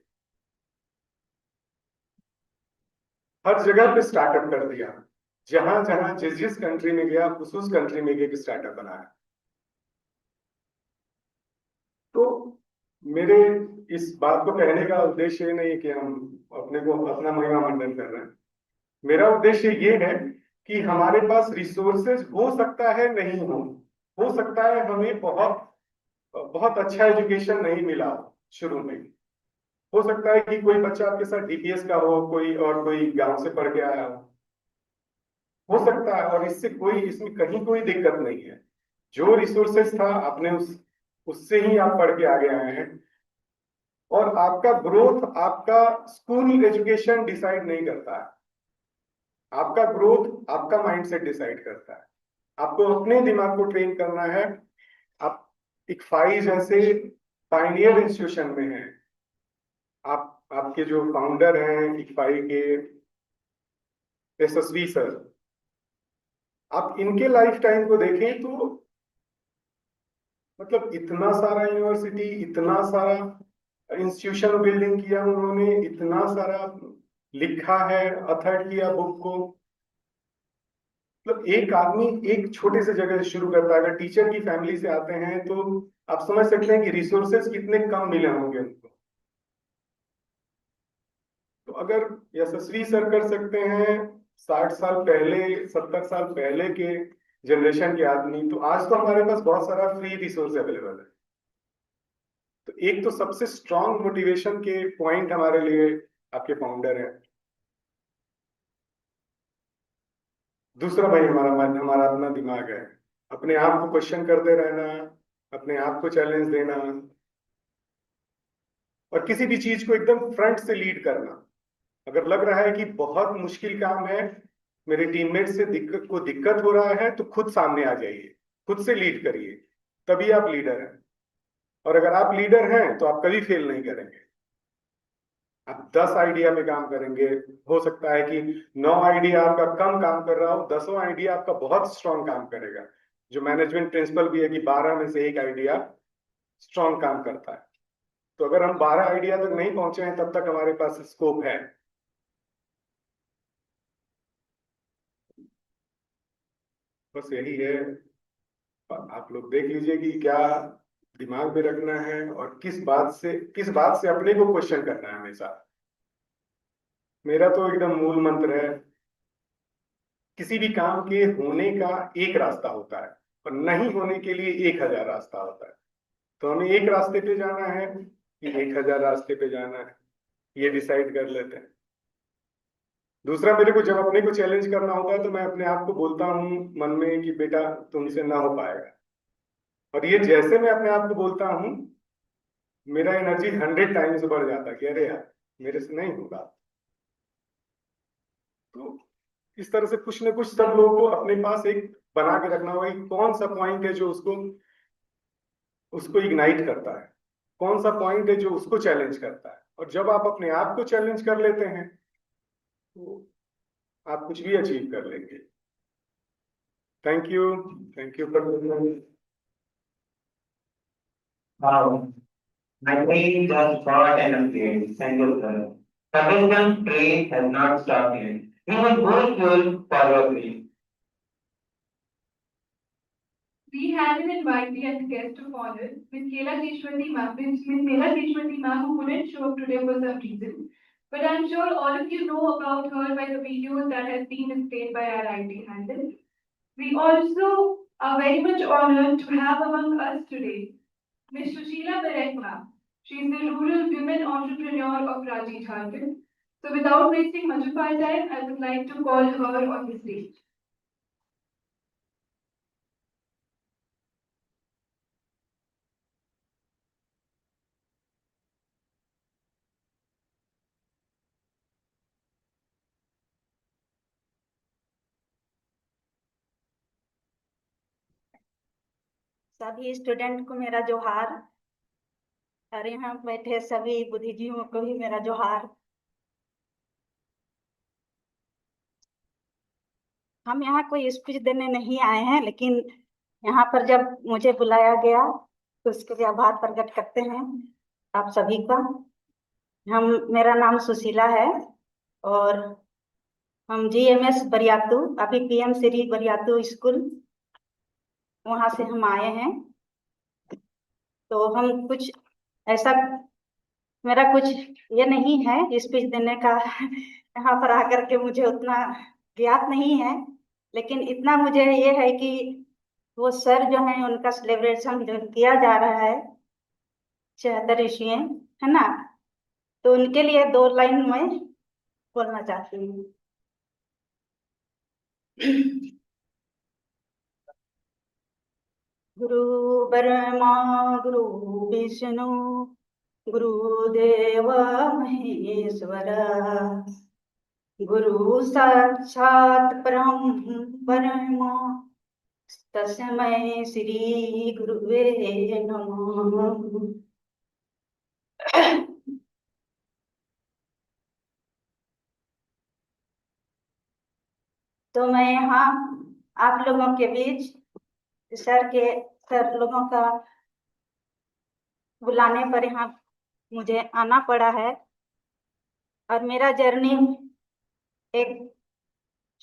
हर जगह पे स्टार्टअप कर दिया। जहां जहां जिस जिस कंट्री में गया उस कंट्री में एक स्टार्टअप बनाया। तो मेरे इस बात को कहने का उद्देश्य ये नहीं है कि हम अपने को अपना महिमा मंडन कर रहे हैं। मेरा उद्देश्य ये है कि हमारे पास रिसोर्सेज हो सकता है नहीं हो सकता है हमें बहुत बहुत अच्छा एजुकेशन नहीं मिला शुरू में। हो सकता है कि कोई बच्चा आपके साथ DPS का हो, कोई और कोई गांव से पढ़ के आया हो सकता है, और इसमें कहीं कोई दिक्कत नहीं है। जो रिसोर्सेस था आपने उससे ही आप पढ़ के आगे आए हैं। और आपका ग्रोथ आपका स्कूल एजुकेशन डिसाइड नहीं करता है, आपका ग्रोथ आपका माइंडसेट डिसाइड करता है। आपको अपने दिमाग को ट्रेन करना है। आप इक्फाई जैसे पायनियर इंस्टीट्यूशन में हैं, आपके जो फाउंडर हैं इक्फाई के, यशस्वी सर, आप इनके लाइफ टाइम को देखें तो मतलब इतना सारा यूनिवर्सिटी, इतना सारा इंस्टीट्यूशन बिल्डिंग किया उन्होंने, इतना सारा लिखा है, अथर्ड किया बुक को। मतलब एक आदमी एक छोटे से जगह से शुरू करता है। अगर टीचर की फैमिली से आते हैं तो आप समझ सकते हैं कि रिसोर्सेज कितने कम मिले होंगे उनको। तो अगर यशस्वी सर कर सकते हैं 60 साल पहले, 70 साल पहले के जनरेशन के आदमी, तो आज तो हमारे पास बहुत सारा फ्री रिसोर्स अवेलेबल है। तो एक तो सबसे स्ट्रॉन्ग मोटिवेशन के पॉइंट हमारे लिए आपके फाउंडर हैं। दूसरा भाई हमारा मन, हमारा अपना दिमाग है। अपने आप को क्वेश्चन करते रहना, अपने आप को चैलेंज देना, और किसी भी चीज को एकदम फ्रंट से लीड करना। अगर लग रहा है कि बहुत मुश्किल काम है, मेरे टीममेट से दिक्कत हो रहा है, तो खुद सामने आ जाइए, खुद से लीड करिए, तभी आप लीडर हैं। और अगर आप लीडर हैं तो आप कभी फेल नहीं करेंगे। आप 10 आइडिया पे काम करेंगे, हो सकता है कि 9 आइडिया आपका कम काम कर रहा हो, 10वां आइडिया आपका बहुत स्ट्रांग काम करेगा। जो मैनेजमेंट प्रिंसिपल भी है कि 12 में से एक आइडिया स्ट्रांग काम करता है। तो अगर हम 12 आइडिया तक नहीं पहुंचे हैं, तब तक हमारे पास स्कोप है। बस यही है। आप लोग देख लीजिए कि क्या दिमाग में रखना है और किस बात से अपने को क्वेश्चन करना है हमेशा। मेरा तो एकदम मूल मंत्र है, किसी भी काम के होने का एक रास्ता होता है और नहीं होने के लिए 1000 रास्ता होता है। तो हमें एक रास्ते पे जाना है कि 1000 रास्ते पे जाना है, ये डिसाइड कर लेते हैं। दूसरा, मेरे को जब अपने को चैलेंज करना होता है तो मैं अपने आप को बोलता हूँ मन में कि बेटा तुमसे ना हो पाएगा। और ये जैसे मैं अपने आप को बोलता हूँ, मेरा एनर्जी 100 टाइम्स बढ़ जाता है कि अरे यार मेरे से नहीं होगा। तो इस तरह से कुछ ना कुछ सब लोगों को अपने पास एक बना के रखना होगा कि कौन सा पॉइंट है जो उसको उसको इग्नाइट करता है, कौन सा पॉइंट है जो उसको चैलेंज करता है। और जब आप अपने आप को चैलेंज कर लेते हैं तो आप कुछ भी अचीव कर लेंगे। Thank you. Thank you for Wow, my brain just got an upgrade. Thank you, sir. Suggestion train has not stopped yet. We have more fuel for your dream. We had an invitee as guest of honor, Miss Kela Keshwati ma'am, who couldn't show up today for some reason. But I'm sure all of you know about her by the videos that has been displayed by our IT handle. We also are very much honored to have among us today Ms. Sushila Berekma. She is the rural women entrepreneur of Raji, Jharkhand. So without wasting much of our time, I would like to call her on the stage. सभी student को मेरा जोहार, और यहाँ बैठे सभी बुद्धिजीवियों को भी मेरा जोहार। हम यहाँ कोई स्पीच देने नहीं आए हैं, लेकिन यहाँ पर जब मुझे बुलाया गया तो उसके लिए आभार प्रकट करते हैं आप सभी का। मेरा नाम सुशीला है और हम GMS बरियातू, अभी PM श्री बरियातू स्कूल, वहाँ से हम आए हैं। तो हम कुछ ऐसा, मेरा कुछ ये नहीं है स्पीच देने का यहाँ पर आकर के मुझे उतना ज्ञात नहीं है, लेकिन इतना मुझे ये है कि वो सर जो हैं उनका सेलिब्रेशन जो किया जा रहा है 76 ईस्वी है ना, तो उनके लिए 2 लाइन में बोलना चाहती हूँ। गुरु ब्रह्मा गुरु विष्णु गुरुदेव महेश्वर, गुरु साक्षात परम तस्मै श्री गुरुवे नमः। तो मैं यहाँ आप लोगों के बीच सर लोगों का बुलाने पर यहाँ मुझे आना पड़ा है। और मेरा जर्नी एक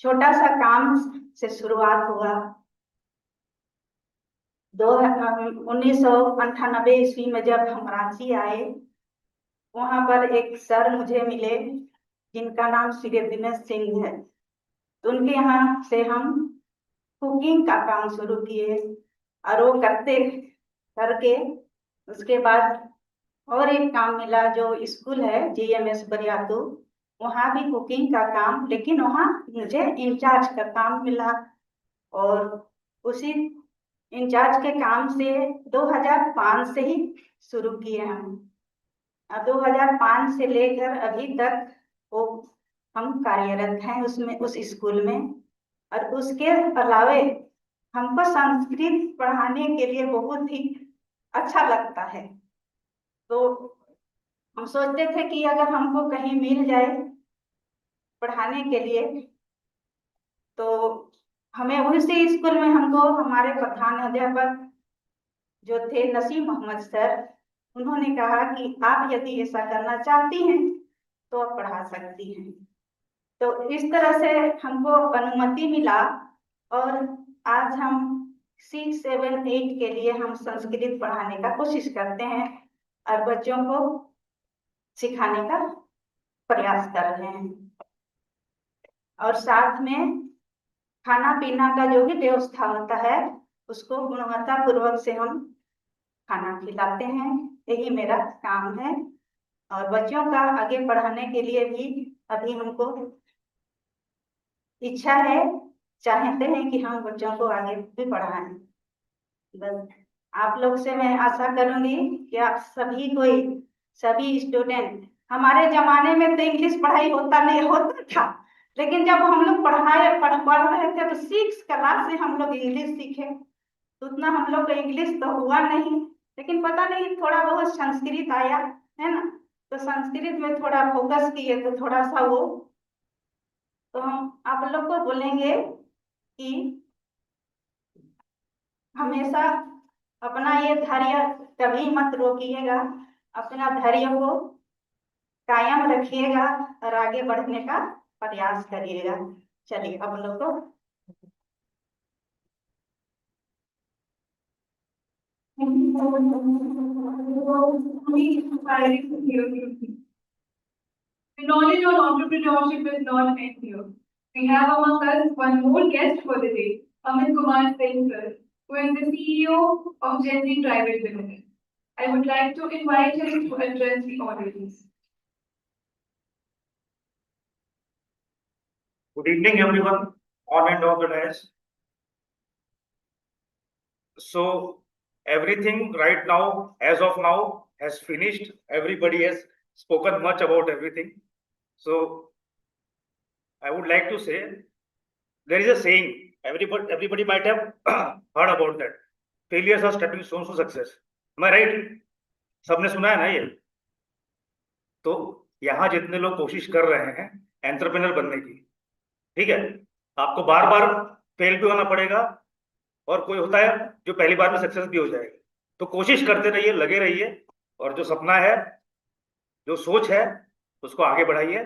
छोटा सा काम से शुरुआत हुआ। 1998 ईस्वी में जब हम रांची आए, वहां पर एक सर मुझे मिले जिनका नाम श्री दिनेश सिंह है। तो उनके यहाँ से हम कुकिंग का काम शुरू किए और वो करते करके उसके बाद और एक काम मिला जो स्कूल है GMS बरियातू, वहाँ भी कुकिंग का काम, लेकिन वहाँ मुझे इंचार्ज का काम मिला। और उसी इंचार्ज के काम से 2005 से ही शुरू किए हम। 2005 से लेकर अभी तक वो हम कार्यरत हैं उसमें, उस स्कूल में। और उसके अलावे हमको संस्कृत पढ़ाने के लिए बहुत ही अच्छा लगता है। तो हम सोचते थे कि अगर हमको कहीं मिल जाए पढ़ाने के लिए, तो हमें उसी स्कूल में हमको हमारे प्रधान अध्यापक जो थे नसीम मोहम्मद सर, उन्होंने कहा कि आप यदि ऐसा करना चाहती हैं तो आप पढ़ा सकती हैं। तो इस तरह से हमको अनुमति मिला और आज हम 6, 7, 8 के लिए हम संस्कृत पढ़ाने का कोशिश करते हैं और बच्चों को सिखाने का प्रयास कर रहे हैं। और साथ में खाना पीना का जो भी व्यवस्था होता है उसको गुणवत्ता पूर्वक से हम खाना खिलाते हैं। यही मेरा काम है। और बच्चों का आगे पढ़ाने के लिए भी अभी हमको इच्छा है, चाहते हैं कि हम बच्चों को आगे भी पढ़ाएं। बस आप लोग से मैं आशा करूंगी कि आप सभी स्टूडेंट, हमारे जमाने में तो इंग्लिश पढ़ाई होता था, लेकिन जब हम लोग पढ़ रहे थे तो 6 क्लास से हम लोग इंग्लिश सीखे। तो उतना हम लोग का इंग्लिश तो हुआ नहीं, लेकिन पता नहीं थोड़ा बहुत संस्कृत आया है ना, तो संस्कृत में थोड़ा फोकस किए तो थोड़ा सा वो। तो हम आप लोग को बोलेंगे कि हमेशा अपना ये धैर्य कभी मत रोकिएगा, अपना धैर्य को कायम रखिएगा और आगे बढ़ने का प्रयास करिएगा। चलिए अब लोग को The knowledge on entrepreneurship is not end here. We have among us one more guest for the day, Amit Kumar Singh sir, who is the CEO of Gen Z Private Limited. I would like to invite him to address the audience. Good evening, everyone, on and off the dais. So everything right now, as of now, has finished. Everybody has spoken much about everything. So I would like to say, there is a saying, everybody might have heard about that. Failures are stepping stones to success. Am I right? सबने सुना है ना ये? तो यहाँ जितने लोग कोशिश कर रहे हैं एंटरप्रेन्योर बनने की, ठीक है, आपको बार बार फेल भी होना पड़ेगा और कोई होता है जो पहली बार में सक्सेस भी हो जाएगा। तो कोशिश करते रहिए, लगे रहिए और जो सपना है, जो सोच है, उसको आगे बढ़ाइए।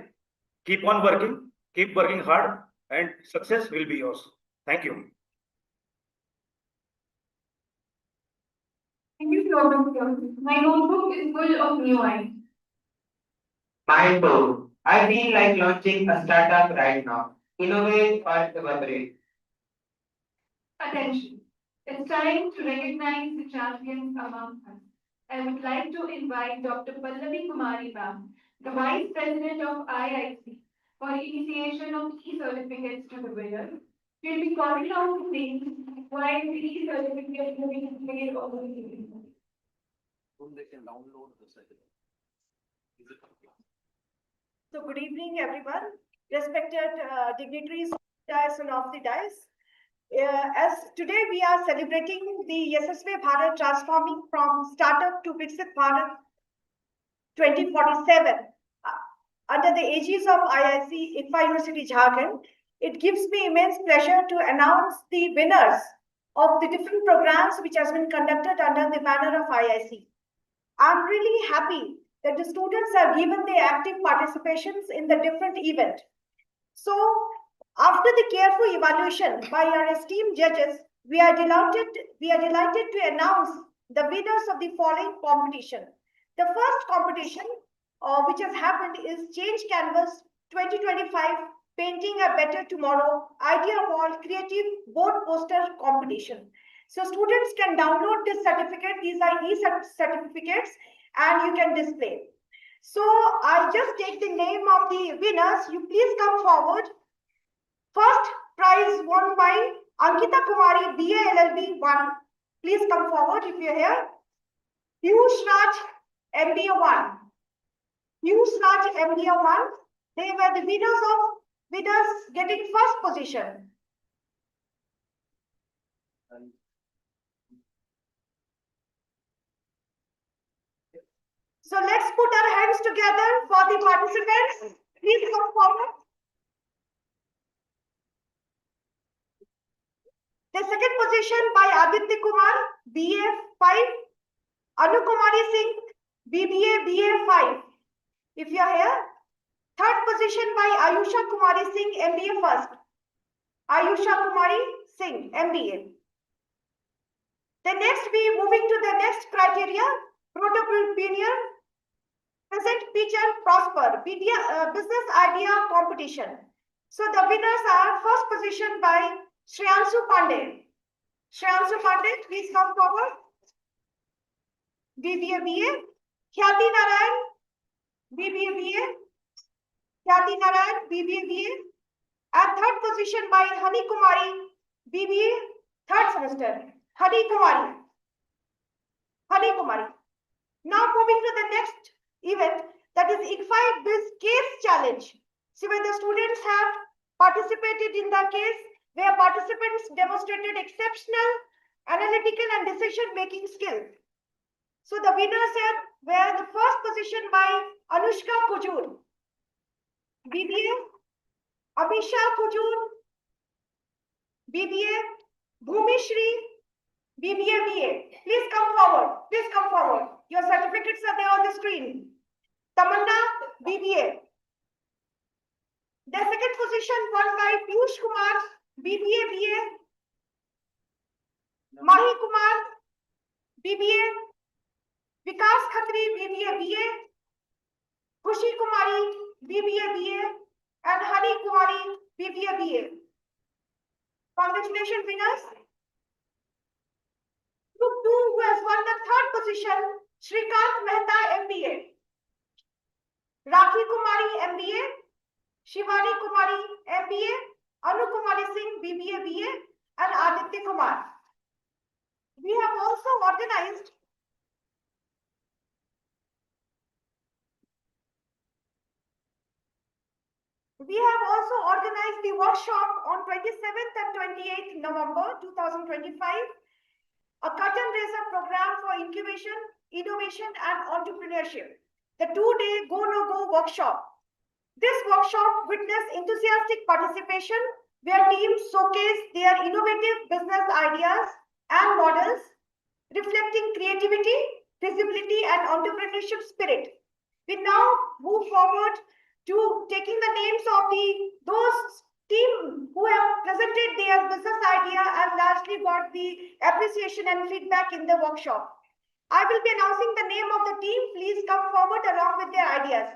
Keep on working, keep working hard and success will be yours. Thank you. Thank you, Dr. My notebook is full of new ideas. Mine too. I feel like launching a startup right now. Innovate or evaporate. Attention. It's time to recognize the champions among us. I would like to invite Dr. Pallavi Kumari ma'am, the Vice President of IIC, for initiation of e-certificates to the winners. We'll be calling out the names while the e-certificate will be displayed on the screen. They can download the certificate. So good evening, everyone. Respected dignitaries, dais and off the dais. As today we are celebrating the YASASWY Bharat transforming from startup to Viksit Bharat 2047 under the aegis of IIC ICFA University Jharkhand. It gives me immense pleasure to announce the winners of the different programs which has been conducted under the banner of IIC. I'm really happy that the students are given the active participations in the different event. So after the careful evaluation by our esteemed judges, we are delighted to announce the winners of the following competition. The first competition which has happened is Change Canvas 2025 Painting a Better Tomorrow Idea Wall Creative Board Poster Competition. So students can download this certificate. These are e-certificates and you can display. So I'll just take the name of the winners. You please come forward. First prize won by Ankita Kumari, BA LLB 1. Please come forward if you're here. Piyush Raj, MBA 1. Piyush Raj, MBA 1. They were the winners getting first position. So let's put our hands together for the participants. Please come forward. The second position by Aditya Kumar, BA 5. Anu Kumari Singh, BBA, BA 5. If you are here. Third position by Ayusha Kumari Singh, MBA first. Ayusha Kumari Singh, MBA. The next, we moving to the next criteria, Protopreneur, Present Picture Prosper, Business Idea Competition. So the winners are first position by Shreyansu Pandey. Shreyansu Pandey, please come forward. BBA, BA. Khyati Narayan, BBA, BA. Khyati Narayan, BBA, BA. And third position by Hani Kumari, BBA, third semester. Hani Kumari. Hani Kumari. Now moving to the next event, that is ICFI Biz Case Challenge. See, where the students have participated in the case, where participants demonstrated exceptional analytical and decision-making skills. So the winners were the first position by Anushka Kujur, BBA, Amisha Kujur, BBA, Bhumi Shri, BBA, BA. Please come forward. Please come forward. Your certificates are there on the screen. Tamanna, BBA. The second position won by Piyush Kumar, BBA, BA. Mahi Kumar, BBA. Vikas Khatri, BBA, BA. Khushi Kumari, BBA, BA. And Hani Kumari, BBA, BA. Congratulations, winners. Group 2, who has won the third position, Shrikant Mehta, MBA. Rakhi Kumari, MBA. Shivani Kumari, MBA. Anu Kumari Singh, BBA, BA. And Aditya Kumar. We have also organized the workshop on 27th and 28th November 2025, a curtain raiser program for incubation, innovation, and entrepreneurship. The two-day Go No Go workshop. This workshop witnessed enthusiastic participation where teams showcased their innovative business ideas and models, reflecting creativity, visibility, and entrepreneurship spirit. We now move forward to taking the names of those team who have presented their business idea and largely got the appreciation and feedback in the workshop. I will be announcing the name of the team. Please come forward along with their ideas.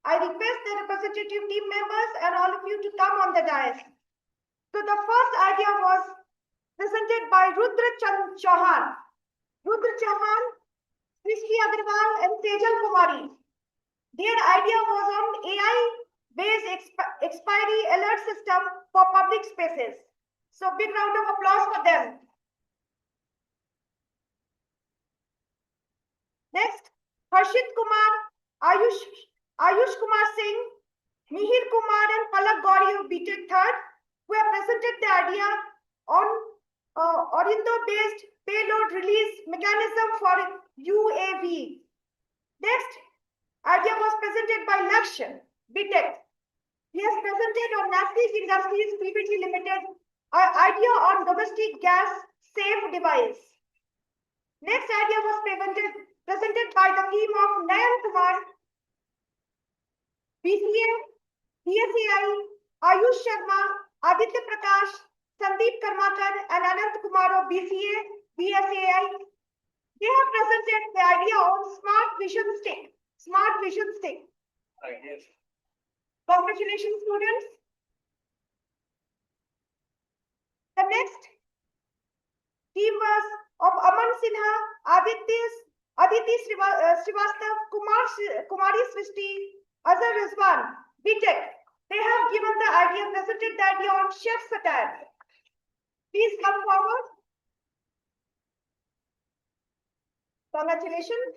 I request the representative team members and all of you to come on the dais. So the first idea was presented by Rudra Chauhan. Rudra Chauhan, Srishti Agarwal, and Tejal Kumari. Their idea was on AI-based expiry alert system for public spaces. So big round of applause for them. Next, Harshit Kumar, Ayush Kumar Singh, Mihir Kumar and Palak Gauri of BTech third, who have presented the idea on Orindo-based payload release mechanism for UAV. Next, idea was presented by Lakshya, BTech. He has presented on Nasdaq Industries PPT Limited, an idea on domestic gas safe device. Next idea was presented by the team of Nayan Kumar, BCA, BSAI, Ayush Sharma, Aditya Prakash, Sandeep Karmakar, and Anant Kumar of BCA, BSAI. They have presented the idea of smart vision stick. Smart vision stick. Yes. Congratulations, students. The next team was of Aman Sinha, Aditi Srivastav, Kumari Srishti, Azhar Rizwan, BTech. They have given the idea, presented the idea on chef satire. Please come forward. Congratulations.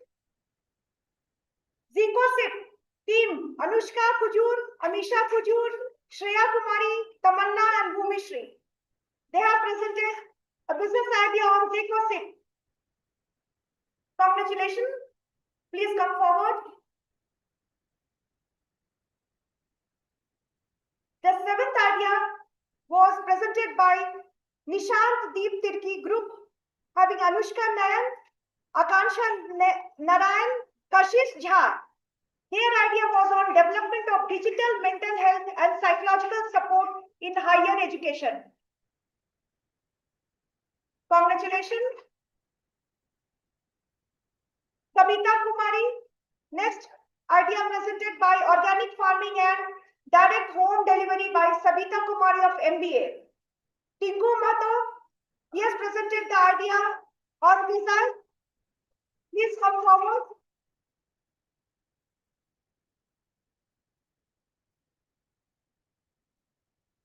ZecoSip team Anushka Kujur, Amisha Kujur, Shreya Kumari, Tamanna and Bhumi Shri. They have presented a business idea on ZecoSip. Congratulations. Please come forward. The seventh idea was presented by Nishant Deep Tirki Group, having Anushka Nayan, Akansha Narayan, Kashish Jha. Their idea was on development of digital mental health and psychological support in higher education. Congratulations. Sabita Kumari. Next idea presented by organic farming and direct home delivery by Sabita Kumari of MBA. Tinku Mato, he has presented the idea on design. Please come forward.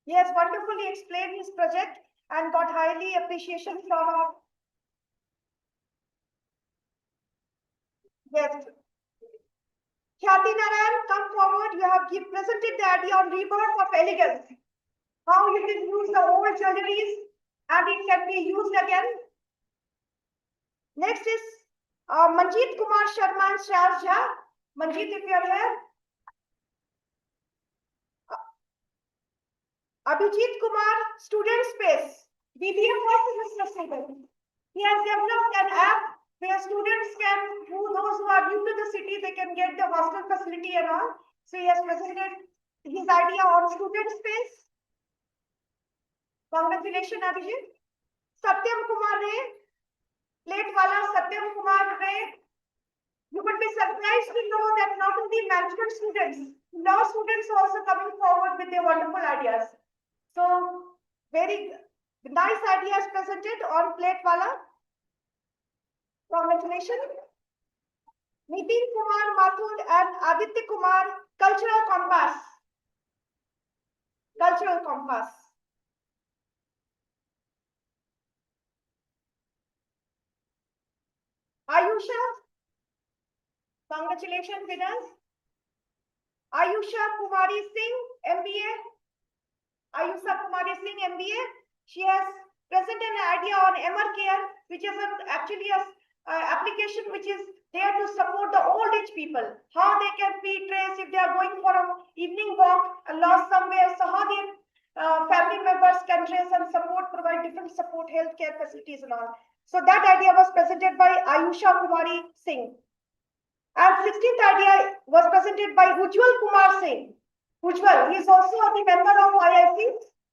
He has wonderfully explained his project and got highly appreciation from our guest. Khyati Narayan, come forward. You have presented the idea on rebirth of elegance. How you can use the old jewelries and it can be used again. Next is Manjeet Kumar Sharma and Shaz Jha. Manjeet, if you are here. Abhijit Kumar, Student Space. BBA first semester student. He has developed an app where students can, those who are new to the city, they can get the hostel facility and all. So he has presented his idea on Student Space. Congratulations, Abhijit. Satyam Kumar Ray, plate wala Satyam Kumar Ray. You would be surprised to know that not only management students, law students are also coming forward with their wonderful ideas. So, very nice ideas presented on plate wala. Congratulations. Nitin Kumar Mathur and Aditya Kumar, Cultural Compass. Cultural Compass. Ayusha, congratulations, winners. Ayusha Kumari Singh, MBA. Ayusha Kumari Singh, MBA. She has presented an idea on MR Care, which is actually an application which is there to support the old age people. How they can be traced if they are going for an evening walk and lost somewhere. So how their family members can trace and support, provide different support, healthcare facilities and all. So that idea was presented by Ayusha Kumari Singh. And 16th idea was presented by Ujjwal Kumar Singh. Ujjwal, he is also the member of IIC.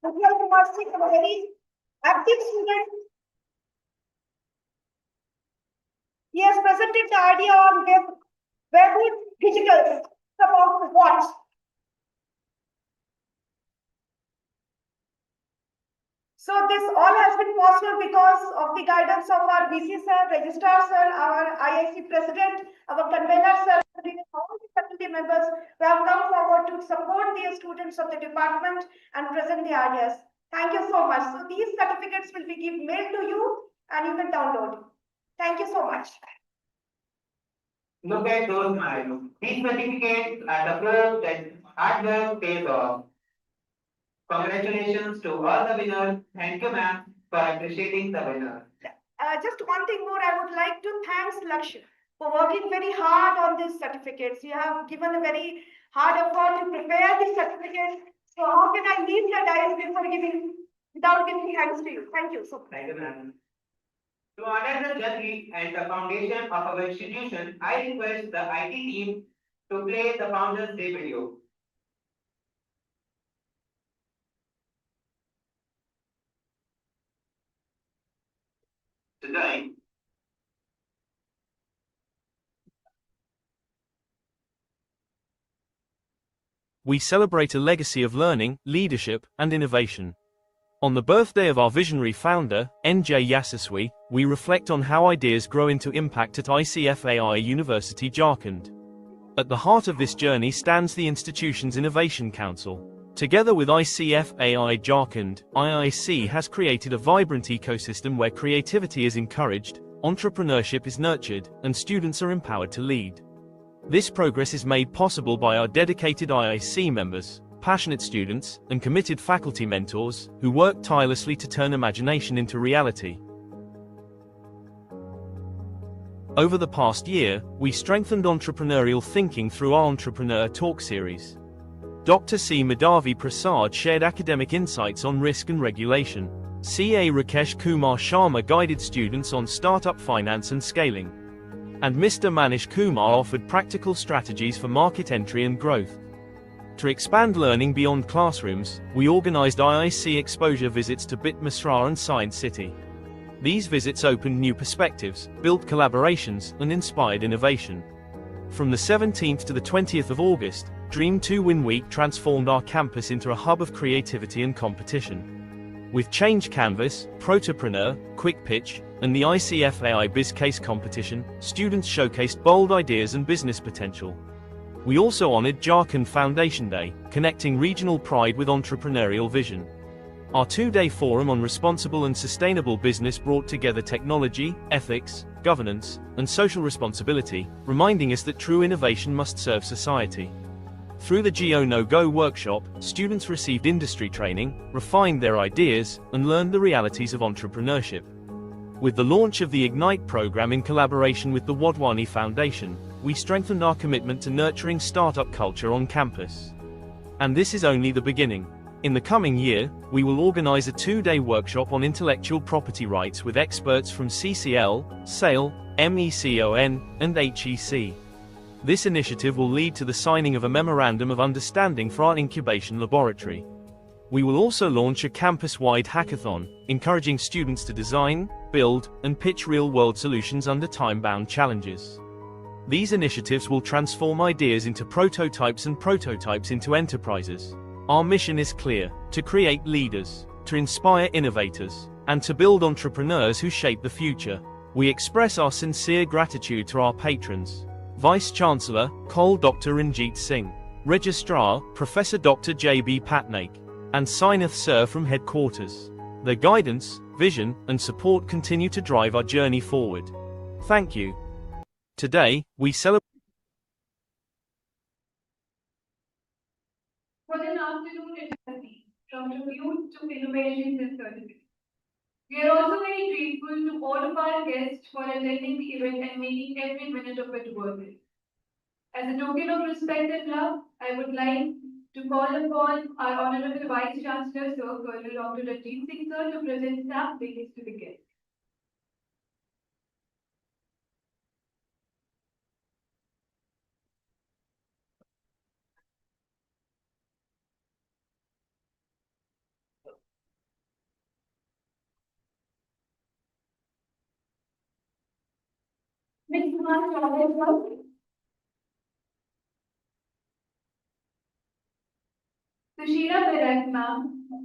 Ujjwal Kumar Singh, a very active student. He has presented the idea on web digital about what? So this all has been possible because of the guidance of our VC sir, registrar sir, our IIC president, our convener sir, all the faculty members who have come forward to support the students of the department and present the ideas. Thank you so much. So these certificates will be mailed to you and you can download. Thank you so much. Look at those smiles. These certificates are the proof that hard work pays off. Congratulations to all the winners. Thank you, ma'am, for appreciating the winner. Just one thing more, I would like to thank Lakshya for working very hard on these certificates. You have given a very hard effort to prepare these certificates. So how can I leave the dais without giving thanks to you? Thank you so much. Thank you, ma'am. To honor the journey and the foundation of our institution, I request the IT team to play the Founders Day video. Today, we celebrate a legacy of learning, leadership, and innovation. On the birthday of our visionary founder, YASASWY, we reflect on how ideas grow into impact at ICFAI University Jharkhand. At the heart of this journey stands the institution's Innovation Council. Together with ICFAI Jharkhand, IIC has created a vibrant ecosystem where creativity is encouraged, entrepreneurship is nurtured, and students are empowered to lead. This progress is made possible by our dedicated IIC members, passionate students, and committed faculty mentors, who work tirelessly to turn imagination into reality. Over the past year, we strengthened entrepreneurial thinking through our Entrepreneur Talk series. Dr. C. Madhavi Prasad shared academic insights on risk and regulation. CA Rakesh Kumar Sharma guided students on startup finance and scaling. And Mr. Manish Kumar offered practical strategies for market entry and growth. To expand learning beyond classrooms, we organized IIC exposure visits to BIT Misra and Science City. These visits opened new perspectives, built collaborations, and inspired innovation. From the 17th to the 20th of August, Dream 2 Win Week transformed our campus into a hub of creativity and competition. With Change Canvas, Protopreneur, Quick Pitch, and the ICFAI Biz Case competition, students showcased bold ideas and business potential. We also honored Jharkhand Foundation Day, connecting regional pride with entrepreneurial vision. Our two-day forum on responsible and sustainable business brought together technology, ethics, governance, and social responsibility, reminding us that true innovation must serve society. Through the Go No Go workshop, students received industry training, refined their ideas, and learned the realities of entrepreneurship. With the launch of the Ignite program in collaboration with the Wadhwani Foundation, we strengthened our commitment to nurturing startup culture on campus. And this is only the beginning. In the coming year, we will organize a two-day workshop on intellectual property rights with experts from CCL, SAIL, MECON, and HEC. This initiative will lead to the signing of a Memorandum of Understanding for our incubation laboratory. We will also launch a campus-wide hackathon, encouraging students to design, build, and pitch real-world solutions under time-bound challenges. These initiatives will transform ideas into prototypes and prototypes into enterprises. Our mission is clear: to create leaders, to inspire innovators, and to build entrepreneurs who shape the future. We express our sincere gratitude to our patrons: Vice-Chancellor, Col Dr. Ranjit Singh, Registrar, Professor Dr. J.B. Patnaik, and Sainath Sir from headquarters. Their guidance, vision, and support continue to drive our journey forward. Thank you. Today, we celebrate For an afternoon activity, from tribute to innovations and certificates. We are also very grateful to all of our guests for attending the event and making every minute of it worth it. As a token of respect and love, I would like to call upon our Honorable Vice Chancellor, Sir Colonel Dr. Ranjit Singh Sir, to present stamp plates to the guests. Ms. Kumar Chowdhury, Sushila Bharat, ma'am.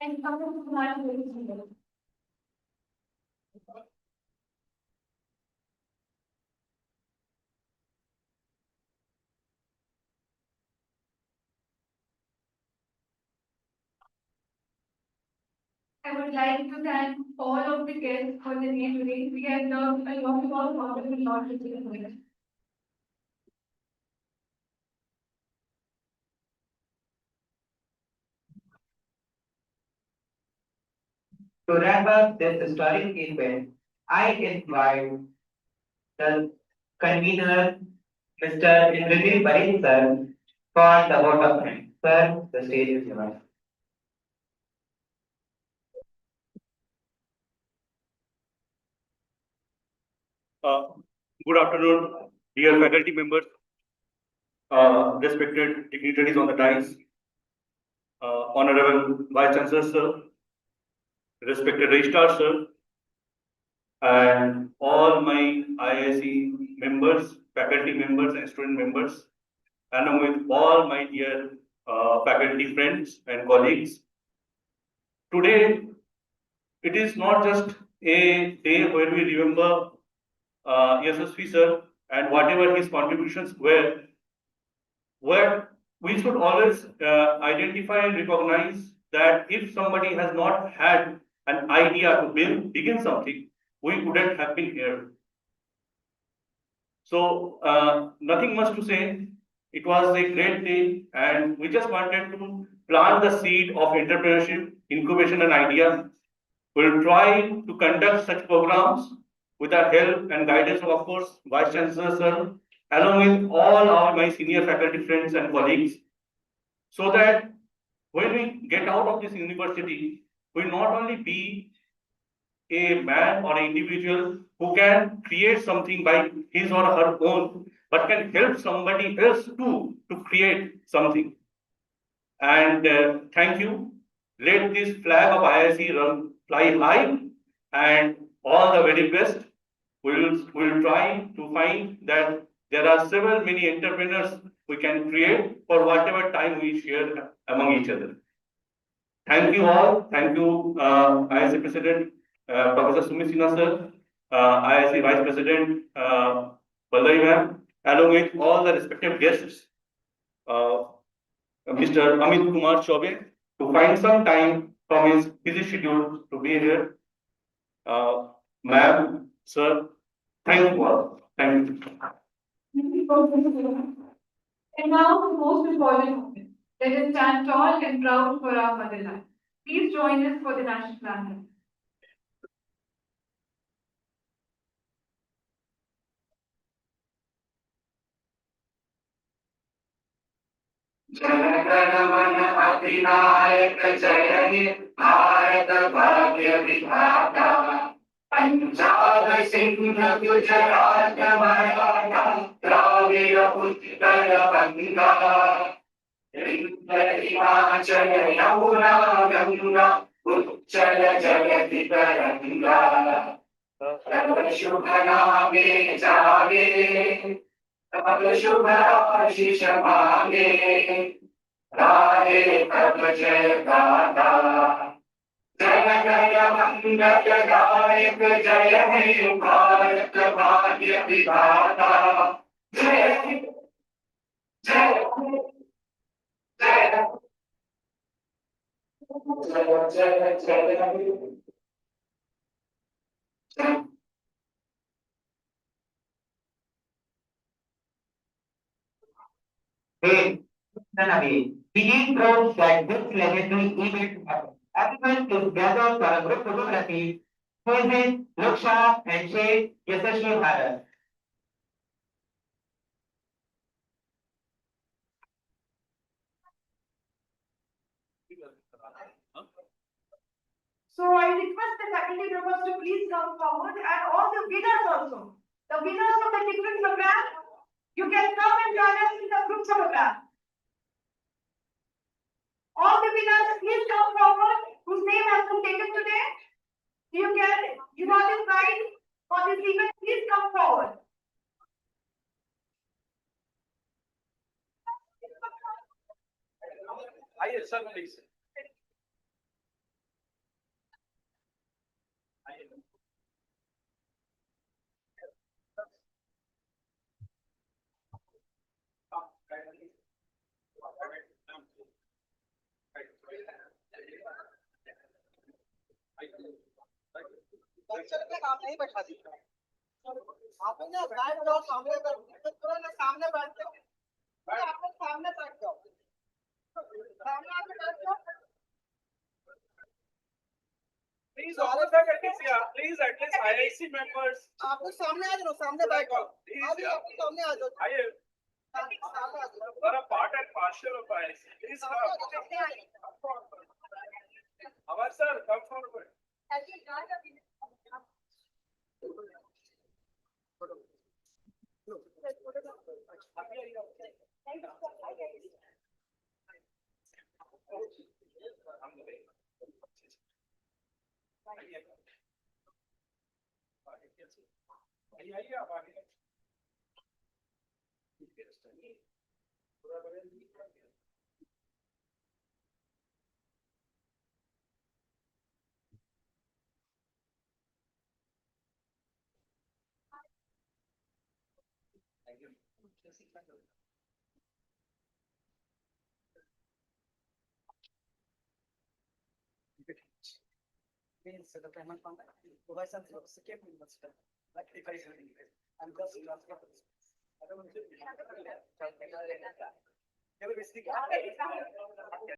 And Dr. Kumar Chowdhury. I would like to thank all of the guests for the day today. We have learned a lot about wonderful knowledge today. to wrap up this historic event, I invite the convener, Mr. Indrajit Parekh sir, for the vote of thanks. Sir, the stage is yours. Good afternoon, dear faculty members, respected dignitaries on the dais, Honorable Vice Chancellor sir, respected Registrar sir, and all my IIC members, faculty members and student members, and with all my dear faculty friends and colleagues. Today, it is not just a day where we remember YASASWY sir and whatever his contributions were, where we should always identify and recognize that if somebody has not had an idea to begin something, we wouldn't have been here. So nothing much to say. It was a great day, and we just wanted to plant the seed of entrepreneurship, incubation, and idea. We'll try to conduct such programs with the help and guidance of course, Vice Chancellor sir, along with all my senior faculty friends and colleagues, so that when we get out of this university, we not only be a man or an individual who can create something by his or her own, but can help somebody else too to create something. And thank you. Let this flag of IIC fly high, and all the very best. We'll try to find that there are several many entrepreneurs we can create for whatever time we share among each other. Thank you all. Thank you, IIC President Professor Sumit Sinha sir, IIC Vice President Pallavi ma'am, along with all the respective guests, Mr. Amit Kumar Chaubey, to find some time from his busy schedule to be here. Ma'am, sir, thank you all. Thank you. And now the most important moment. Let us stand tall and proud for our motherland. Please join us for the national anthem. जनगणमन अधिनायक जय हे भारत भाग्य विधाता पंजाब सिंध गुजरात मराठा द्राविड़ उत्कल बंगा हिमाचल यमुना गंगा उच्चल जगति तरंगा तब शुभ नामे जागे तब शुभ आशीष मांगे गाहे तब जय गाथा जय जय मंगल गायक जय हे भारत भाग्य विधाता जय जय जय जय जय Hey, Nanavi, we need proud that this legendary event happened. Everyone is gathered for a group photography. Who is it? Luksha and Sheikh Yasaswy Bharat. So I request the faculty members to please come forward and all the winners also. The winners of the different program, you can come and join us in the group photograph. All the winners, please come forward whose name has been taken today. You are the prize for this event, please come forward. Yes, sir, please. काम नहीं बैठा दी आप ना बैठ जाओ सामने सामने बैठ जाओ आप सामने बैठ जाओ सामने आके बैठ जाओ Please, all of the faculty, please, at least IIC members. आप लोग सामने आ जाओ, सामने बैठ जाओ। Please, आप सामने आ जाओ। आइए, For a part and partial of IC. Please come. Amar sir, come forward. आइए आप आगे। Means the payment contact. Why something skip me much time. Like if I I'm just I don't know.